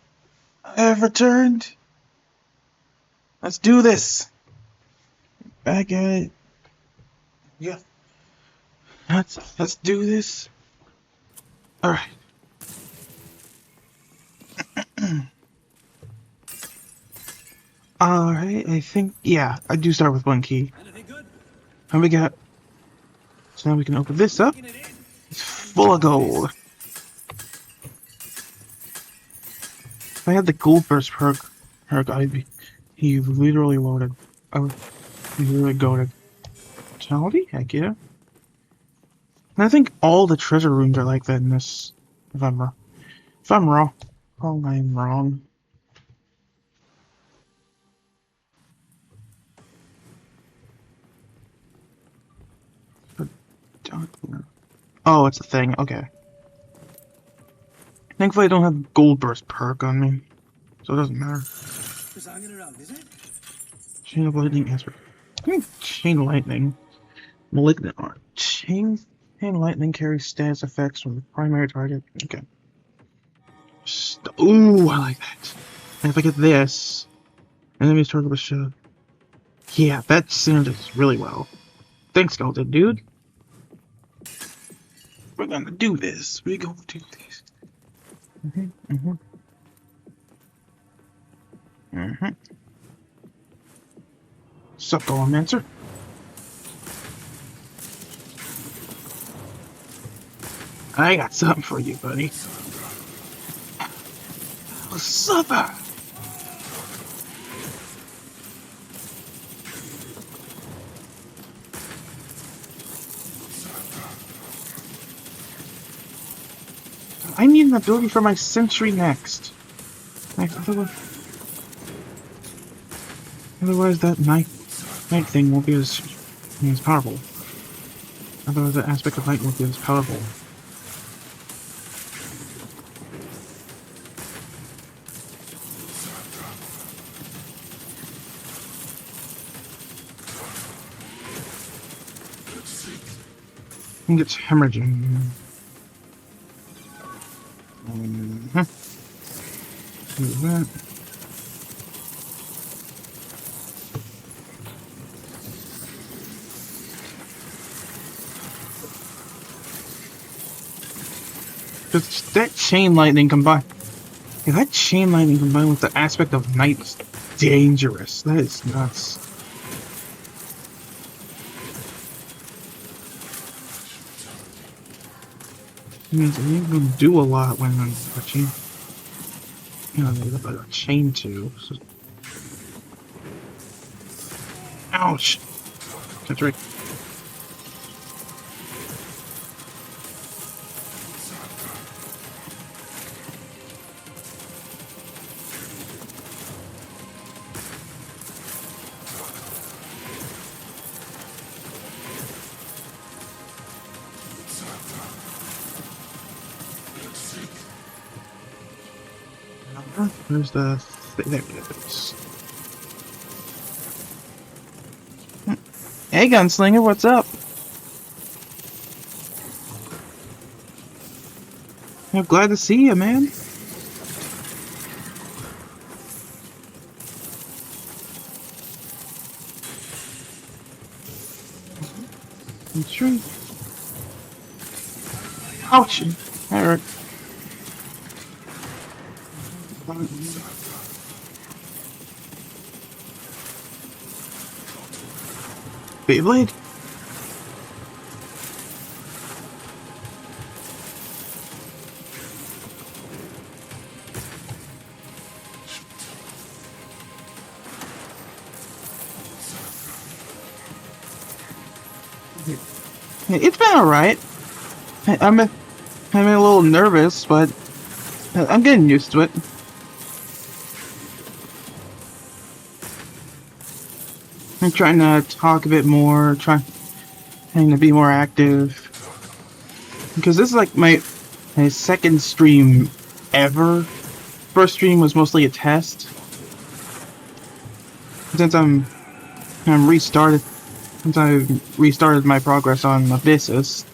I have returned. Let's do this. Back at it. Yeah. Let's do this. Alright. Alright, I think, yeah, I do start with one key. Anything good? And we got, so now we can open this up. Taking it in. It's full of gold. If I had the gold burst perk, I'd be, he literally loaded. I would, he literally goaded. Vitality? Heck yeah. And I think all the treasure rooms are like that in this, if I'm wrong. If I'm wrong. Oh, I'm wrong. Oh, it's a thing. Okay. Thankfully, I don't have gold burst perk on me, so it doesn't matter. Just hanging around, is it? Chain of lightning aspect. Chain lightning. Malignant art. Chain lightning carries status effects from the primary target. Okay. Ooh, I like that. And if I get this, enemies target with shield. Yeah, that synergizes really well. Thanks, Skeleton Dude. We're gonna do this. We're gonna do this. Sup, Golemancer? I got something for you, buddy. Supper! I need an ability for my sentry next. Otherwise that night thing won't be as powerful. Otherwise that aspect of light won't be as powerful. It's hemorrhaging. Do that. Because that chain lightning combined. Yeah, that chain lightning combined with the aspect of night is dangerous. That is nuts. It means you can do a lot when a chain. You know, they look like a chain too. So. Ouch! That's right. Where's the thing? There it is. Hey, Gunslinger, what's up? I'm glad to see you, man. That's right. Ouch! That hurt. Beyblade? It's been alright. I'm a little nervous, but I'm getting used to it. I'm trying to talk a bit more, trying to be more active. Because this is like my second stream ever. First stream was mostly a test. Since I restarted my progress on Abyssus,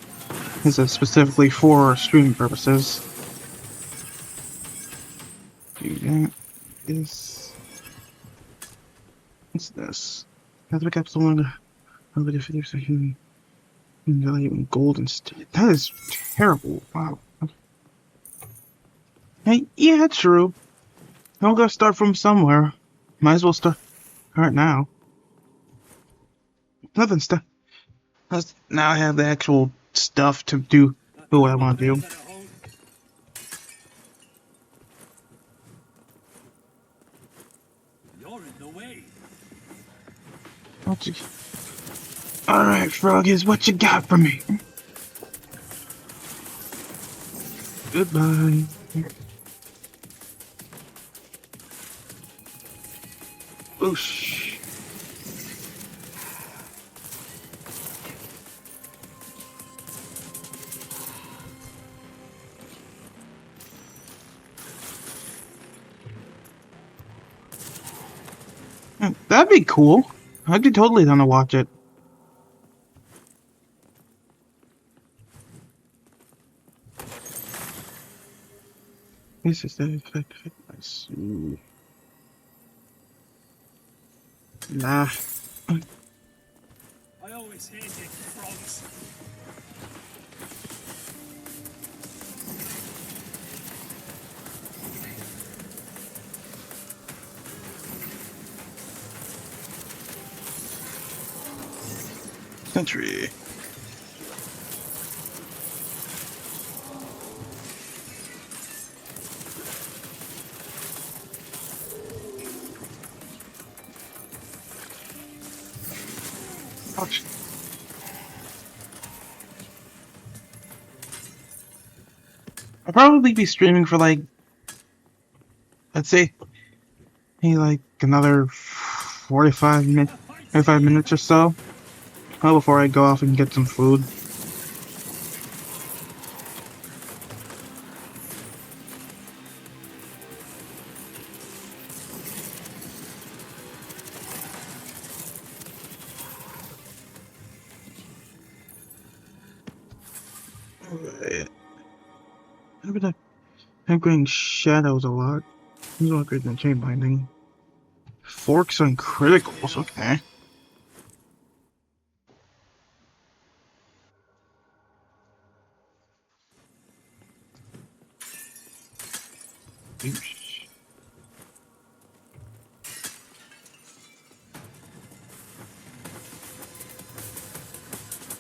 this is specifically for streaming purposes. that is. What's this? Have to pick up someone over the 50% value in gold instead. That is terrible. Wow. Hey, yeah, true. I'm gonna start from somewhere. Might as well start now. Nothing stuff. Now I have the actual stuff to do what I want to do. You're in the way. What you... Alright, Froggies, what you got for me? Goodbye. Whoosh. That'd be cool. I'd be totally down to watch it. This is the effect. Nice. Nah. I always hated frogs. Country. Ouch. I'll probably be streaming for like, let's say, maybe like another 45 minutes or so. Before I go off and get some food. I'm getting shadows a lot. These are great than chain binding. Forks on criticals, okay.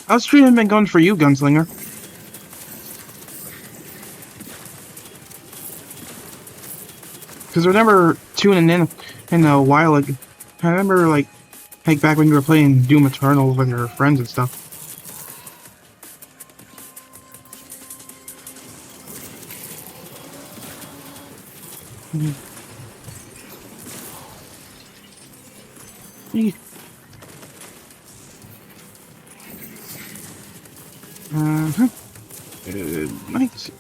How's streaming been going for you, Gunslinger? Because I remember tuning in a while ago. I remember like back when you were playing Doom Eternal with your friends and stuff. Uh-huh. Nice.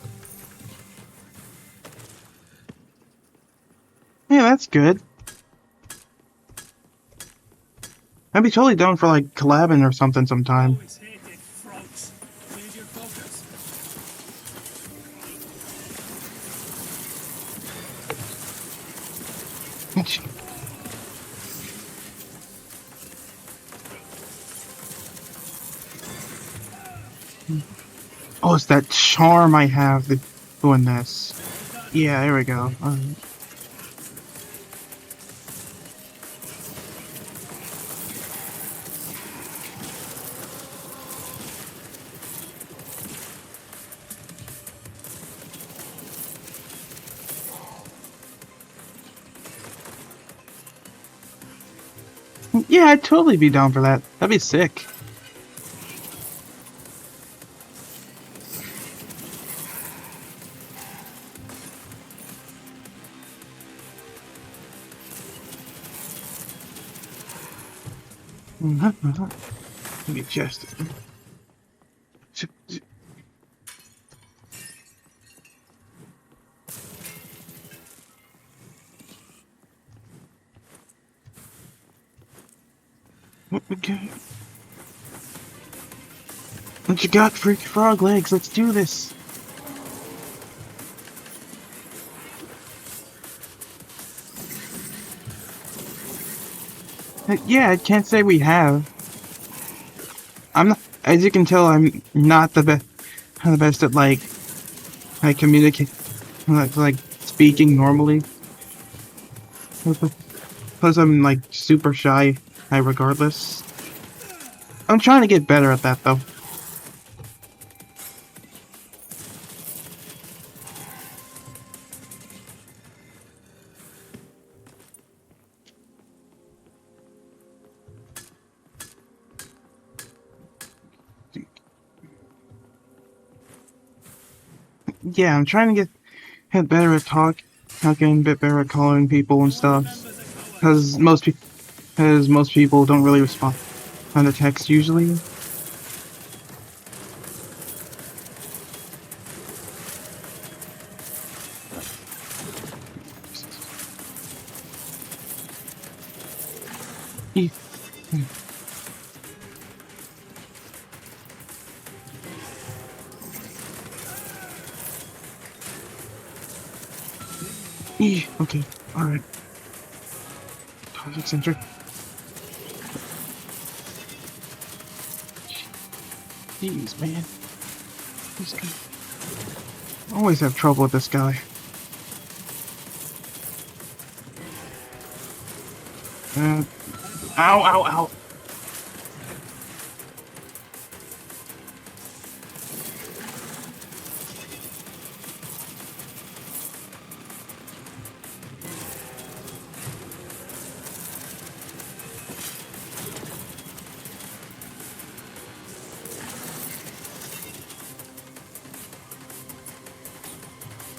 Yeah, that's good. I'd be totally down for like collabing or something sometime. Always hated frogs. Change your focus. Oh, it's that charm I have that doing this. Yeah, there we go. Yeah, I'd totally be down for that. That'd be sick. Let me adjust it. What we got? What you got, freaky frog legs? Let's do this. Yeah, I can't say we have. I'm not, as you can tell, I'm not the best at like communicate, like speaking normally. Plus, I'm like super shy. Regardless, I'm trying to get better at that though. Yeah, I'm trying to get better at talking a bit better at calling people and All stuff. members of our Because most people don't really respond on the text usually. Eh, okay, all right. Toxic center. Jeez, man, this guy. I always have trouble with this guy. Uh, ow, ow, ow.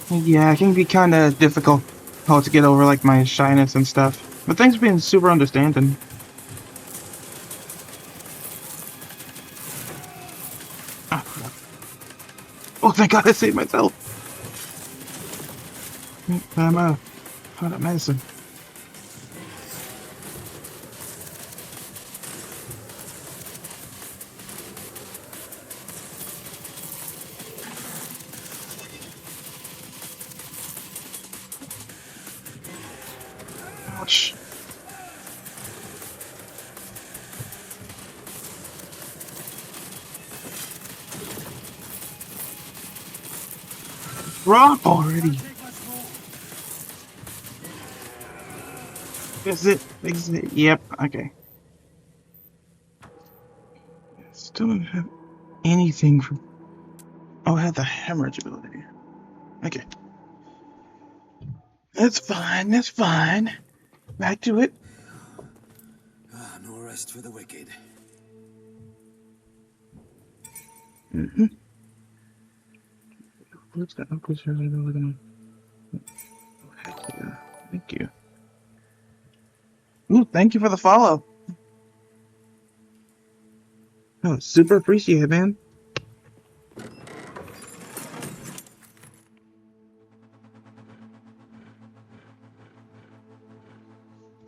Yeah, it can be kind of difficult how to get over like my shyness and stuff. But thanks for being super understanding. Ah, crap. Oh, thank God I saved myself. I'm out of medicine. Ouch. Drop already. take much more. Is it? Yep. Okay. Still don't have anything from. Oh, I have the hemorrhage ability. Okay. That's fine. That's fine. Back to it. No rest for the wicked. Mm-hmm. What's that? Oh, heck yeah. Thank you. Ooh, thank you for the follow. Oh, super appreciate it, man. I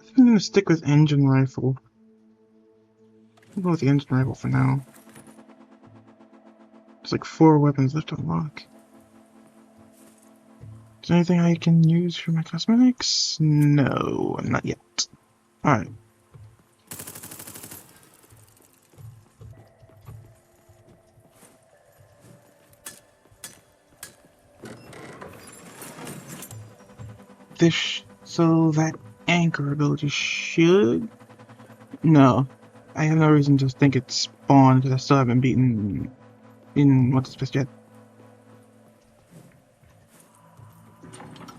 think I'm gonna stick with engine rifle. I'll go with the engine rifle for now. There's like 4 weapons left to unlock. Is there anything I can use for my cosmetics? No, not yet. Alright. So that anchor ability should... No. I have no reason to think it spawned because I still haven't beaten in what's this yet.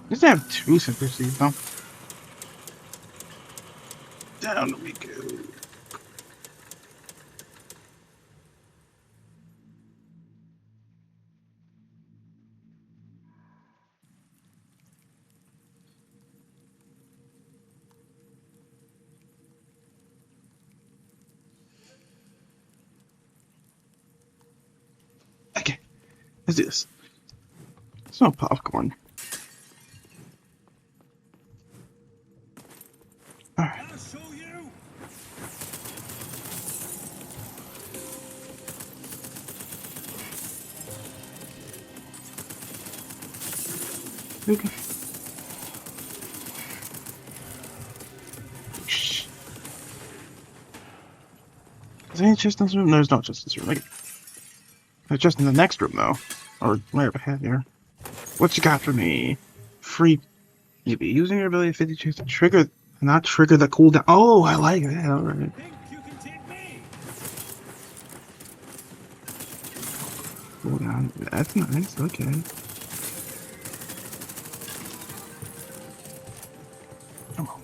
Does it have 2 simplicities though? Down we go. Okay, let's do this. It's no popcorn. Alright. I'll show you. Okay. Shh. there any chest in this room? There's no chest in this room. Like, there's just in the next room, though. Or right up ahead here. What you got for me? Free. You'll be using your ability 50 chance to trigger, not trigger the cooldown. Oh, I like that. Alright. Think you can take me? Cooldown. That's nice. Okay. Oh.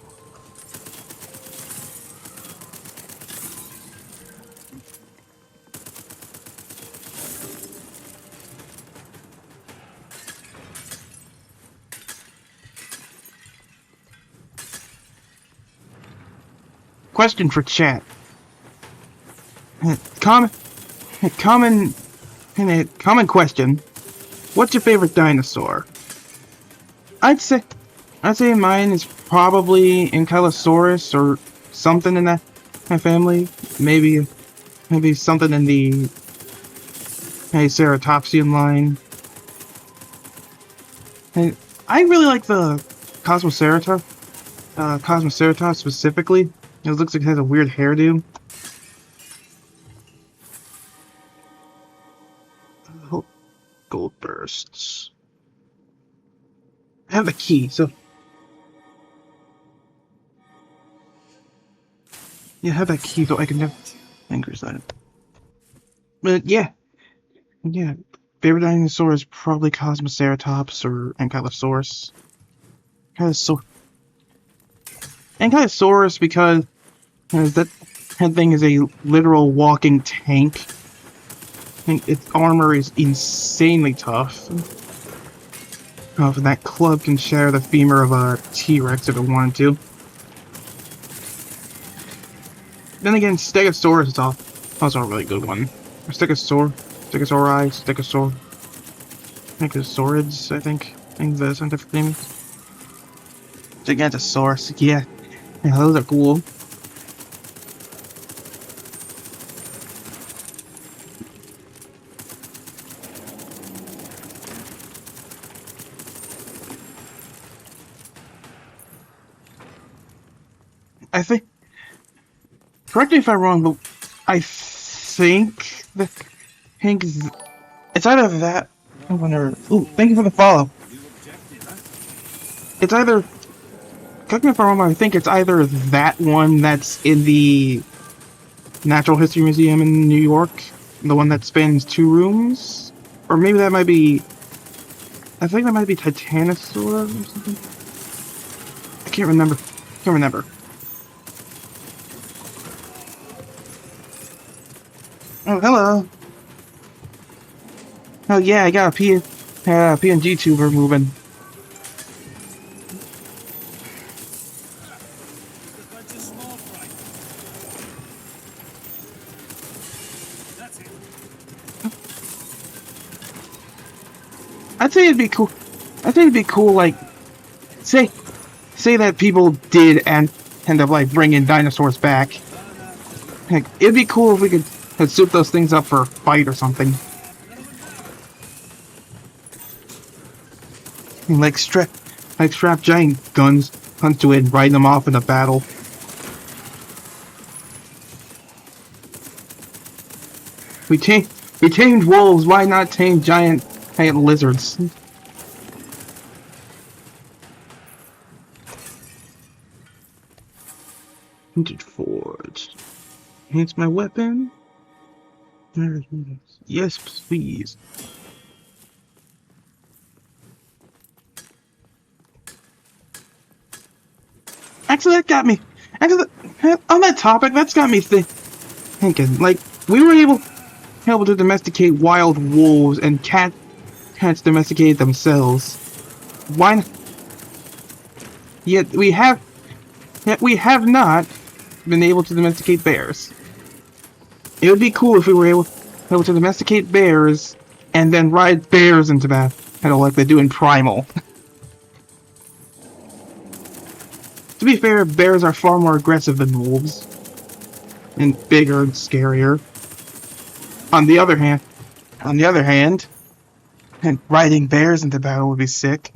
Question for chat. Common question. What's your favorite dinosaur? I'd say mine is probably Ankylosaurus or something in that family. Maybe something in the Ceratopsian line. And I really like the Cosmoceratops specifically. It looks like it has a weird hairdo. Oh, gold bursts. I have the key, so yeah, I have that key, so I can never increase that. But yeah, favorite dinosaur is probably Cosmoceratops or Ankylosaurus. Ankylosaurus because that thing is a literal walking tank. And its armor is insanely tough. Oh, and that club can shatter the femur of a T-Rex if it wanted to. Then again, Stegosaurus is also a really good one. Stegosaurids, I think the scientific name is. Gigantosaurus, yeah, those are cool. I think, correct me if I'm wrong, but I think it's either that. I wonder. Ooh, thank you for the follow. It's either, correct me if I'm wrong, but I think it's either that one that's in the Natural History Museum in New York, the one that spans 2 rooms, or maybe that might be. I think that might be Titanosaur or something. I can't remember. Oh, hello. Oh yeah, I got a PNG tuber moving. That's it. I'd say it'd be cool, like, say that people did and end up, like, bringing dinosaurs back. Like, it'd be cool if we could soup those things up for a fight or something. Like strap giant guns onto it and ride them off in a battle. We tamed wolves, why not tame giant lizards? Hinted forge. Enhance my weapon? Yes, please. Actually, that got me. Actually, on that topic, that's got me thinking. Like, we were able to domesticate wild wolves, and cats domesticated themselves. Why? Yet we have not been able to domesticate bears. It would be cool if we were able to domesticate bears and then ride bears into battle like they do in Primal. To be fair, bears are far more aggressive than wolves. And bigger and scarier. On the other hand, and riding bears into battle would be sick.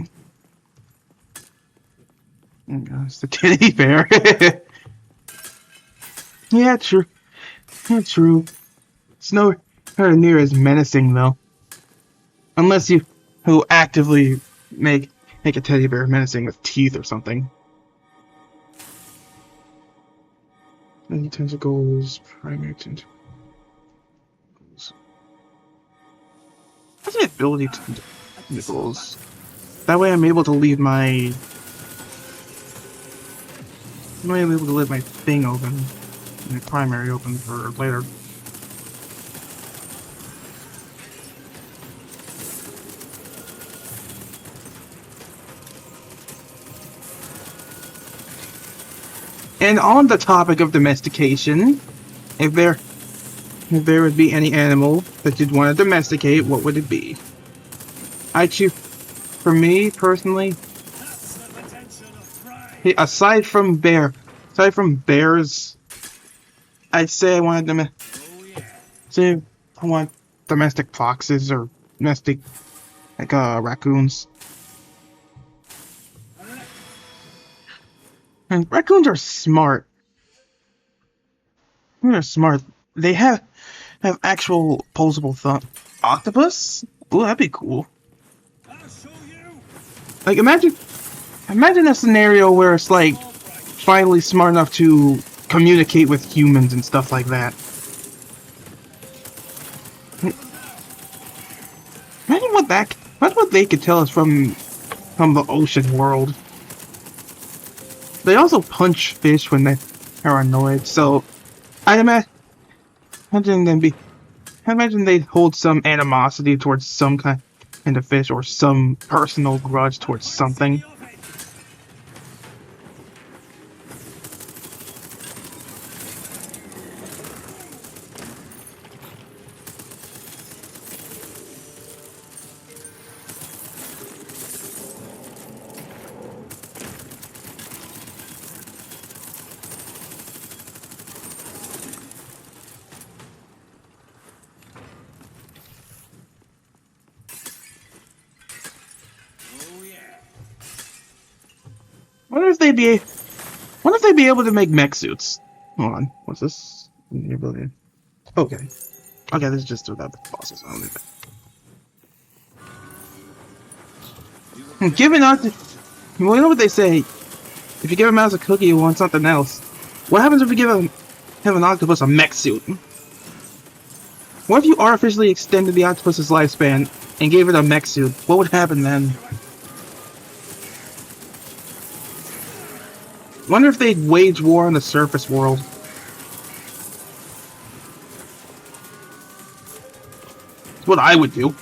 Oh gosh, the teddy bear. Yeah, true. True. It's nowhere near as menacing, though. Unless you who actively make a teddy bear menacing with teeth or something. Any tentacles, primary tentacles. What's the ability to tentacles? That way I'm able to leave my... I'm able to leave my thing open. My primary open for later. And on the topic of domestication, if there would be any animal that you'd want to domesticate, what would it be? I choose, for me personally, aside from bears, I'd say I want domestic foxes or domestic raccoons. And raccoons are smart. They're smart. They have actual opposable thumb. Octopus? Ooh, that'd be cool. Like imagine a scenario where it's like finally smart enough to communicate with humans and stuff like that. Imagine what they could tell us from the ocean world. They also punch fish when they are annoyed, so I imagine they'd hold some animosity towards some kind of fish or some personal grudge towards something. Wonder if they'd be able to make mech suits. Hold on, what's this? Okay. Okay, this is just without the bosses. I'll leave it. Given out, well, you know what they say? If you give a mouse a cookie, you want something else. What happens if you give an octopus a mech suit? What if you artificially extended the octopus's lifespan and gave it a mech suit? What would happen then? Wonder if they'd wage war on the surface world. That's what I would do.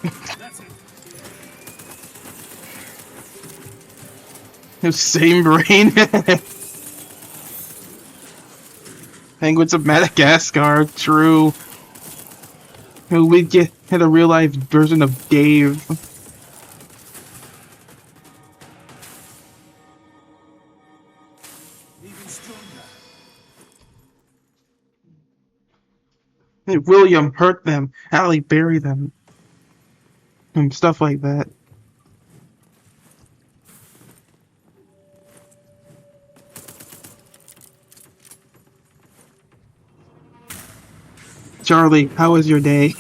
Same brain. Penguins of Madagascar, true. We'd get a real life version of Dave. William hurt them, Allie bury them, and stuff like that. Charlie, how was your day?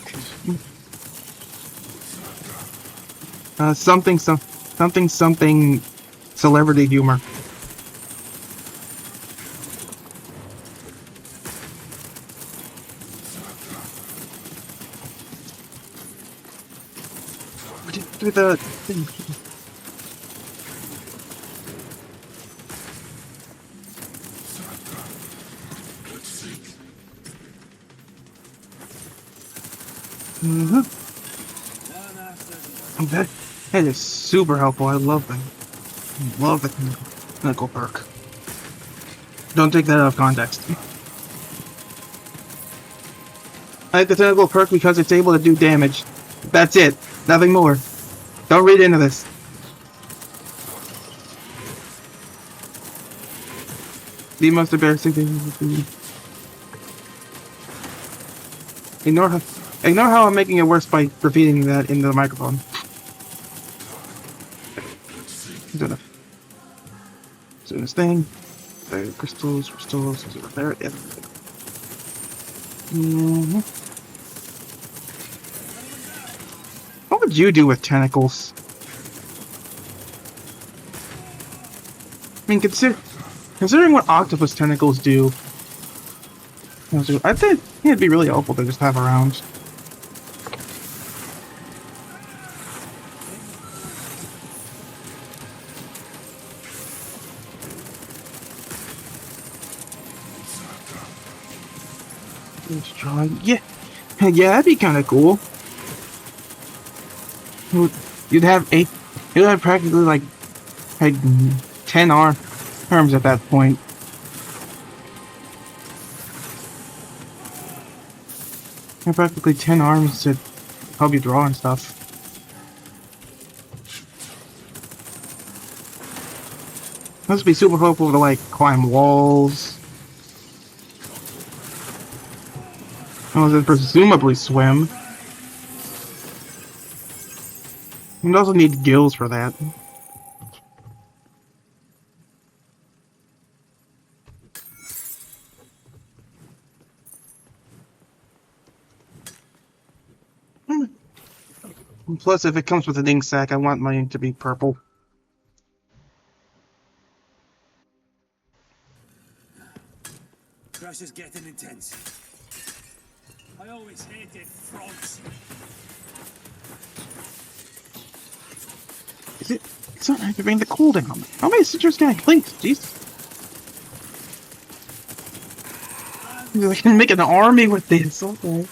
Something celebrity humor. Do the thing. That is super helpful. I love them. Love the clinical perk. Don't take that out of context. I like the clinical perk because it's able to do damage. That's it. Nothing more. Don't read into this. The most embarrassing thing. Ignore how I'm making it worse by repeating that into the microphone. So this thing. Crystals. There it is. Mhm. What would you do with tentacles? I mean, considering what octopus tentacles do, I think it'd be really helpful to just have around. Just drawing. Yeah, yeah, that'd be kind of cool. You'd have eight. You'd have practically like 10 arms at that point. You have practically 10 arms to help you draw and stuff. Must be super helpful to like climb walls. Oh, then presumably swim. You'd also need gills for that. Plus, if it comes with an ink sac, I want my ink to be purple. Pressure's getting intense. I always hated frogs. It's not activating the cooldown. How many citrus can I blink? Jeez. I can make an army with this. Okay.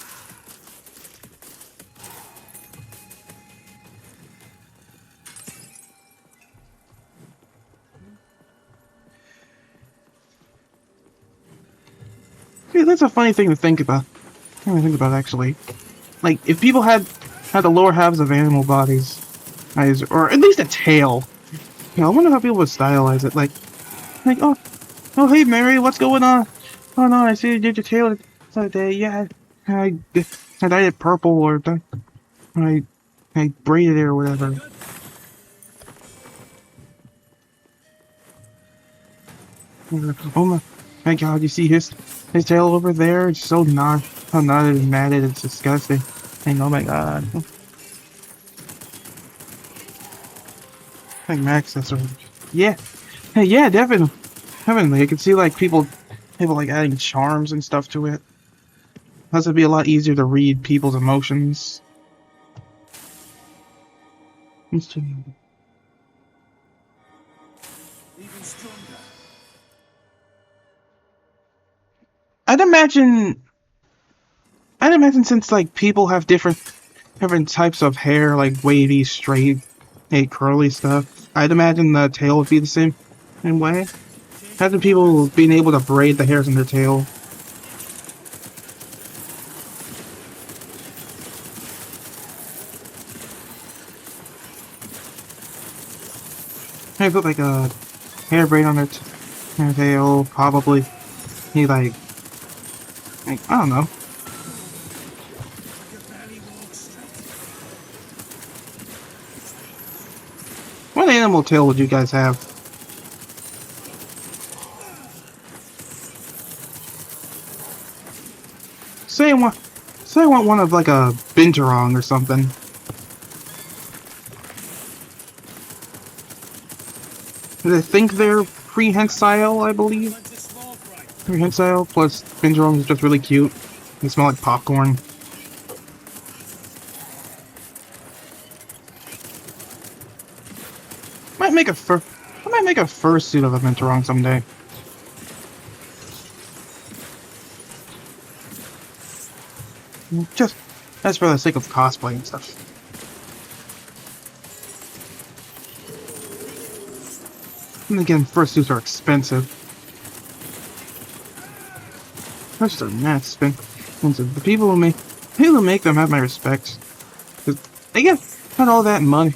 Yeah, that's a funny thing to think about. Actually. Like, if people had the lower halves of animal bodies, or at least a tail. You know, I wonder how people would stylize it. Like, oh, hey, Mary, what's going on? Oh no, I see you did your tail the other day. Yeah, I dyed it purple, or I braided it or whatever. Oh my God, you see his tail over there? It's so knotted and matted. It's disgusting. And oh my God. Like Max, that's right. Yeah, hey, yeah, definitely. I can see like people like adding charms and stuff to it. Plus, it'd be a lot easier to read people's emotions. Even stronger. I'd imagine since like people have different types of hair, like wavy, straight, curly stuff. I'd imagine the tail would be the same way. Imagine people being able to braid the hairs in their tail. Maybe put like a hair braid on their tail, probably. He like I don't know. What animal tail would you guys have? Say I want one of like a binturong or something. I think they're prehensile, I believe. Prehensile plus binturong is just really cute. They smell like popcorn. I might make a fursuit of a binturong someday. Just that's for the sake of cosplay and stuff. And again, fursuits are expensive. That's just not expensive. The people who make them have my respect. Cause they get all that money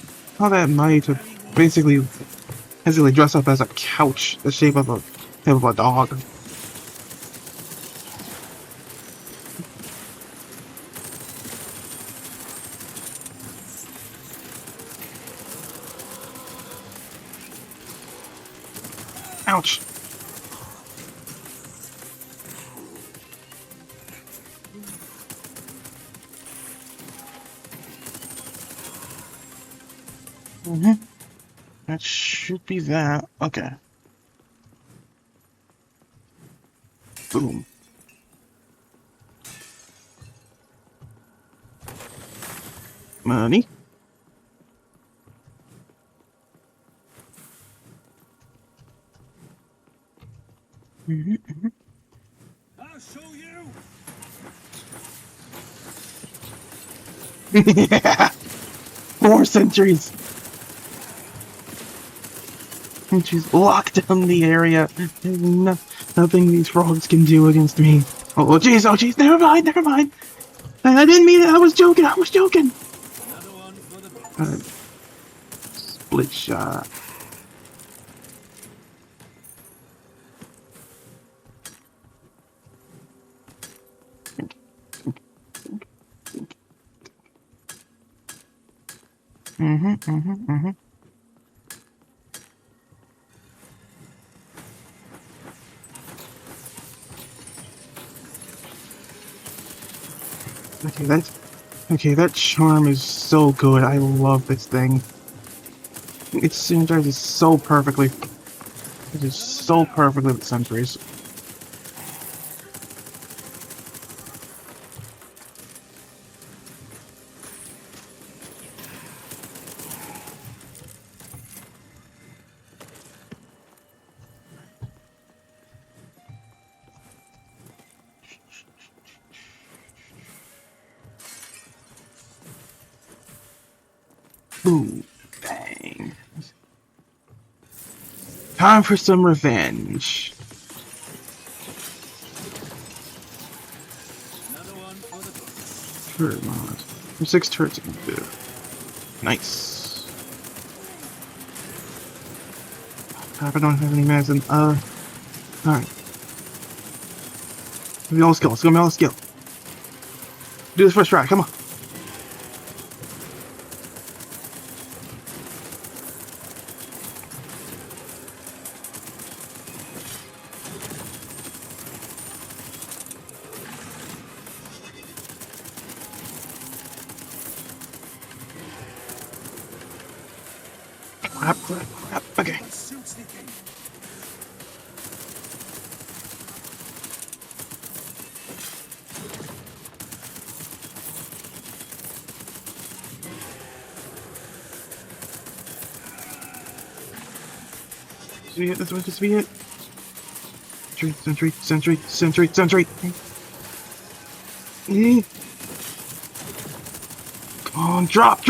to basically dress up as a couch, the shape of a dog. Ouch. Mm-hmm. That should be that. Okay. Boom. Money. Mm-hmm. I'll show you. Yeah. More sentries. And she's locked down the area. There's nothing these frogs can do against me. Oh jeez, oh jeez, never mind, never mind. I didn't mean it, I was joking, I was joking. Another one for the Uh, books. split shot. Mm-hmm. Okay, that charm is so good. I love this thing. It synergizes so perfectly. It is so perfectly with sentries. Boom. Bang. Time for some revenge. Another one for the books. Turret mod. There's 6 turrets I can do. Nice. I don't have any medicine. Alright. Give me all skill. Let's go, all skill. Do this first try, come on. Crap. Okay. My suit's leaking. See it? This was just be it. Sentry. Eh. Come on, drop!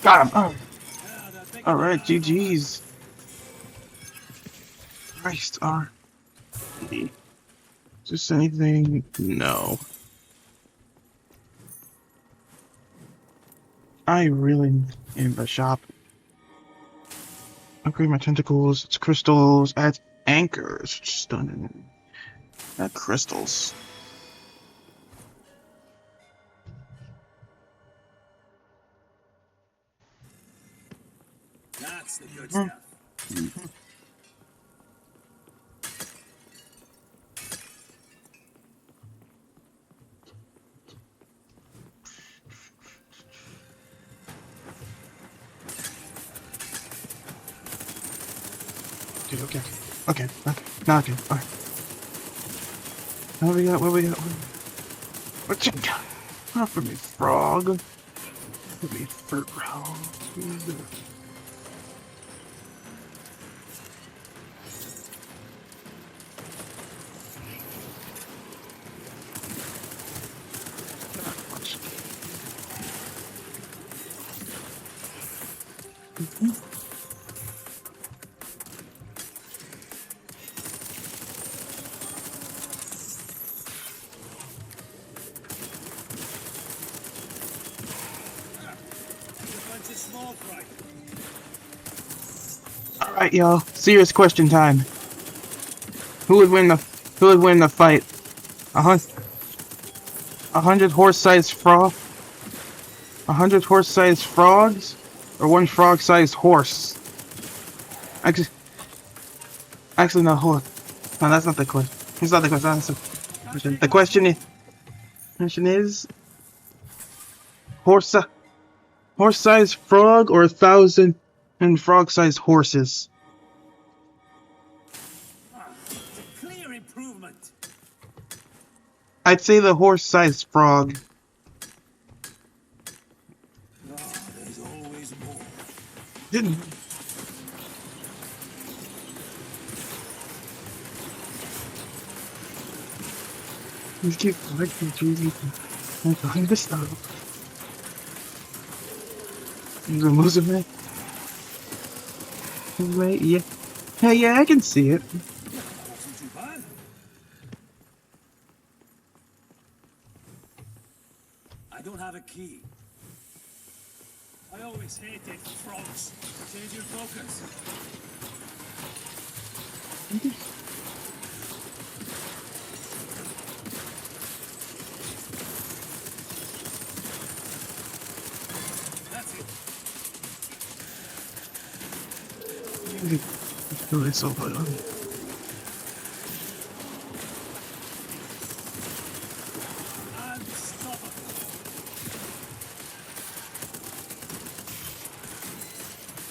Got him! Oh. Ah, that big Alright, GG's. Christ, just anything? No. I really am a shop. Upgrade my tentacles, it's crystals, add anchors, stunning. Add crystals. That's the good stuff. Dude, okay. Now okay, alright. What we got? What you got? Not for me, frog. For me, frog. Bunch of small fry. Alright, y'all. Serious question time. Who would win the fight? 100 horse-sized frog? 100 horse-sized frogs? Or 1 frog-sized horse? Actually, no, hold on. No, that's not the question. It's not the question. That's the question. The question is horse horse-sized frog or 1,000 and frog-sized horses. It's a clear improvement. I'd say the horse-sized frog. There's always more. Didn't. You keep collecting cheesy and find the stuff. You're losing me. Wait, yeah. Hey, yeah, I can see it. Wasn't too bad. I don't have a key. I always hated frogs. Change your focus. That's it. Do this over. Unstoppable.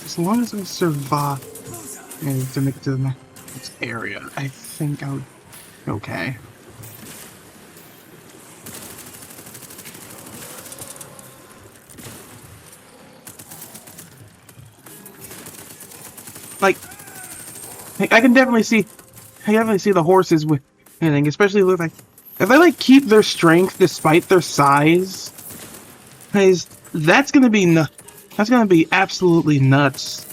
As long as I survive and to make it to the next area, I think I'll be okay. Like, I can definitely see, the horses winning, especially with, like, if I like keep their strength despite their size, that's gonna be that's gonna be absolutely nuts.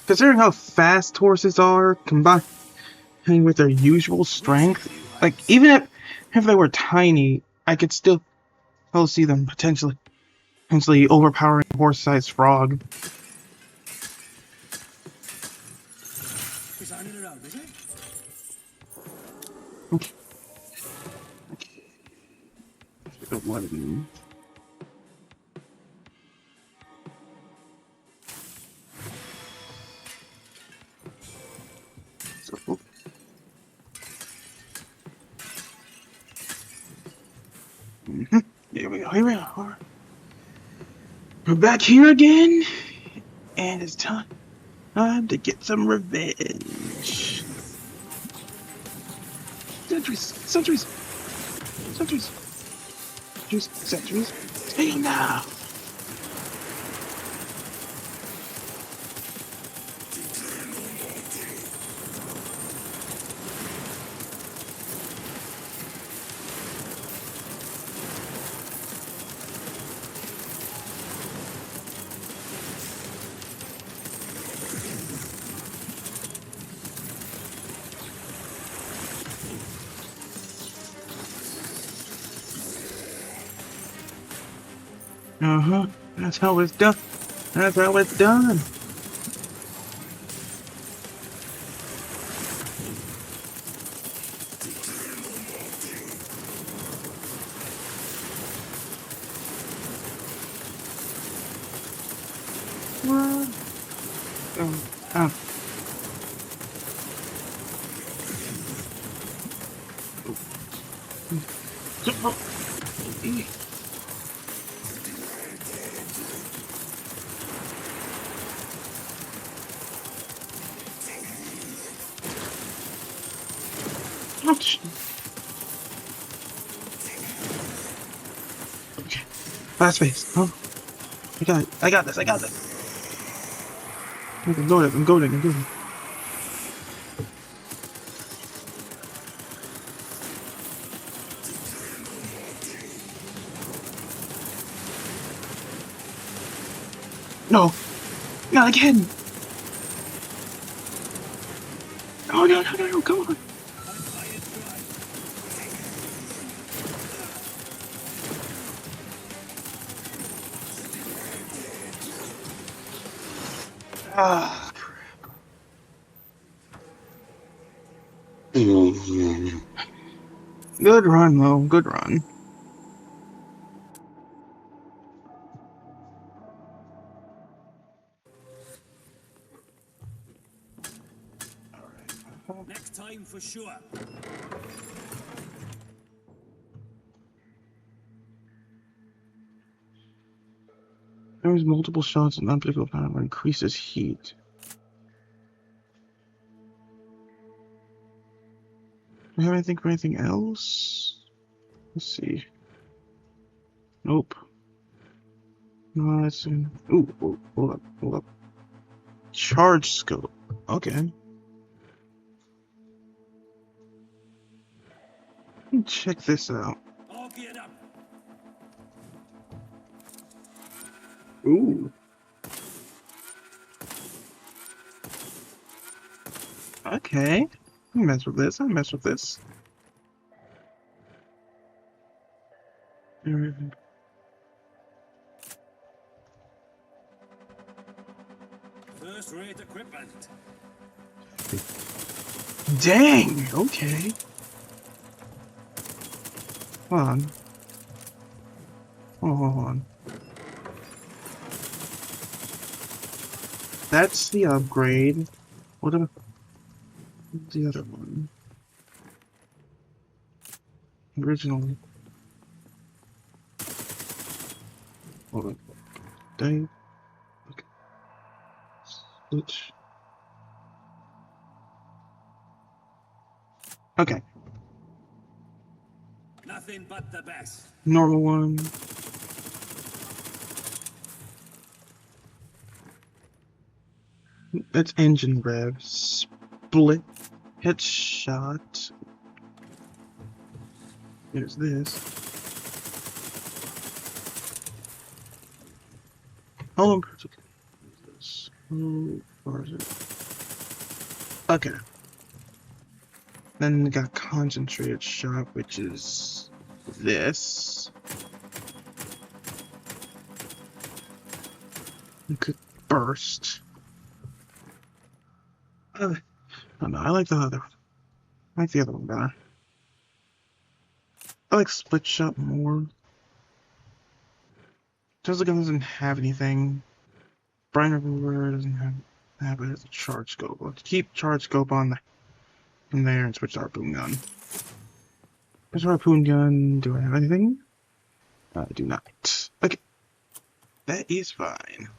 Considering how fast horses are, combined with their usual strength, like even if they were tiny, I could still see them potentially overpowering a horse-sized frog. He's hanging around, is it? Okay. Don't let it move. So. Here we go. Here we are. We're back here again, and it's time to get some revenge. Sentries, sentries, sentries, sentries, sentries. Stay now. That's how it's done. That's how it's done. What? Oh. Ouch. Okay. Last phase. Oh. I got it. I got this. I got this. I'm going. No. Not again. Oh, no, come on. Ah, crap. Good run, though. Good run. Next time for sure. There's multiple shots and unpredictable power increases heat. Do I have anything for anything else? Let's see. Nope. No, that's in. Ooh, hold up. Charge scope. Okay. Let me check this out. All geared up. Ooh. Okay. I'll mess with this. First rate equipment. Dang! Okay. Hold on. Oh, hold on. That's the upgrade. What about the other one? Original. Hold on. Dang. Okay. Switch. Okay. Nothing but the best. Normal one. That's engine rev. Split. Headshot. There's this. How long is this? How far is it? Okay. Then we got concentrated shot, which is this. You could burst. Oh no, I like the other one. I like the other one better. I like split shot more. Just like it doesn't have anything. Brine Remover doesn't have it as a charge scope. Let's keep charge scope on from there and switch to harpoon gun. Switch to harpoon gun. Do I have anything? I do not. Okay. That is fine.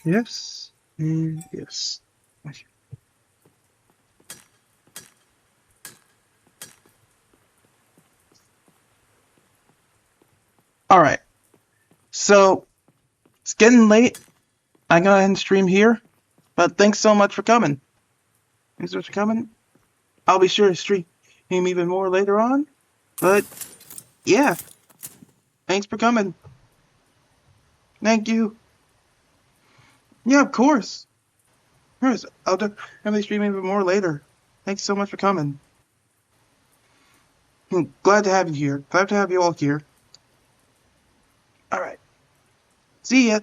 Yes. And yes. Okay. Alright. So, it's getting late. I'm gonna end stream here. But thanks so much for coming. Thanks so much for coming. I'll be sure to stream even more later on. But, yeah. Thanks for coming. Thank you. Yeah, of course. I'll definitely stream even more later. Thanks so much for coming. Glad to have you here. Glad to have you all here. Alright. See ya.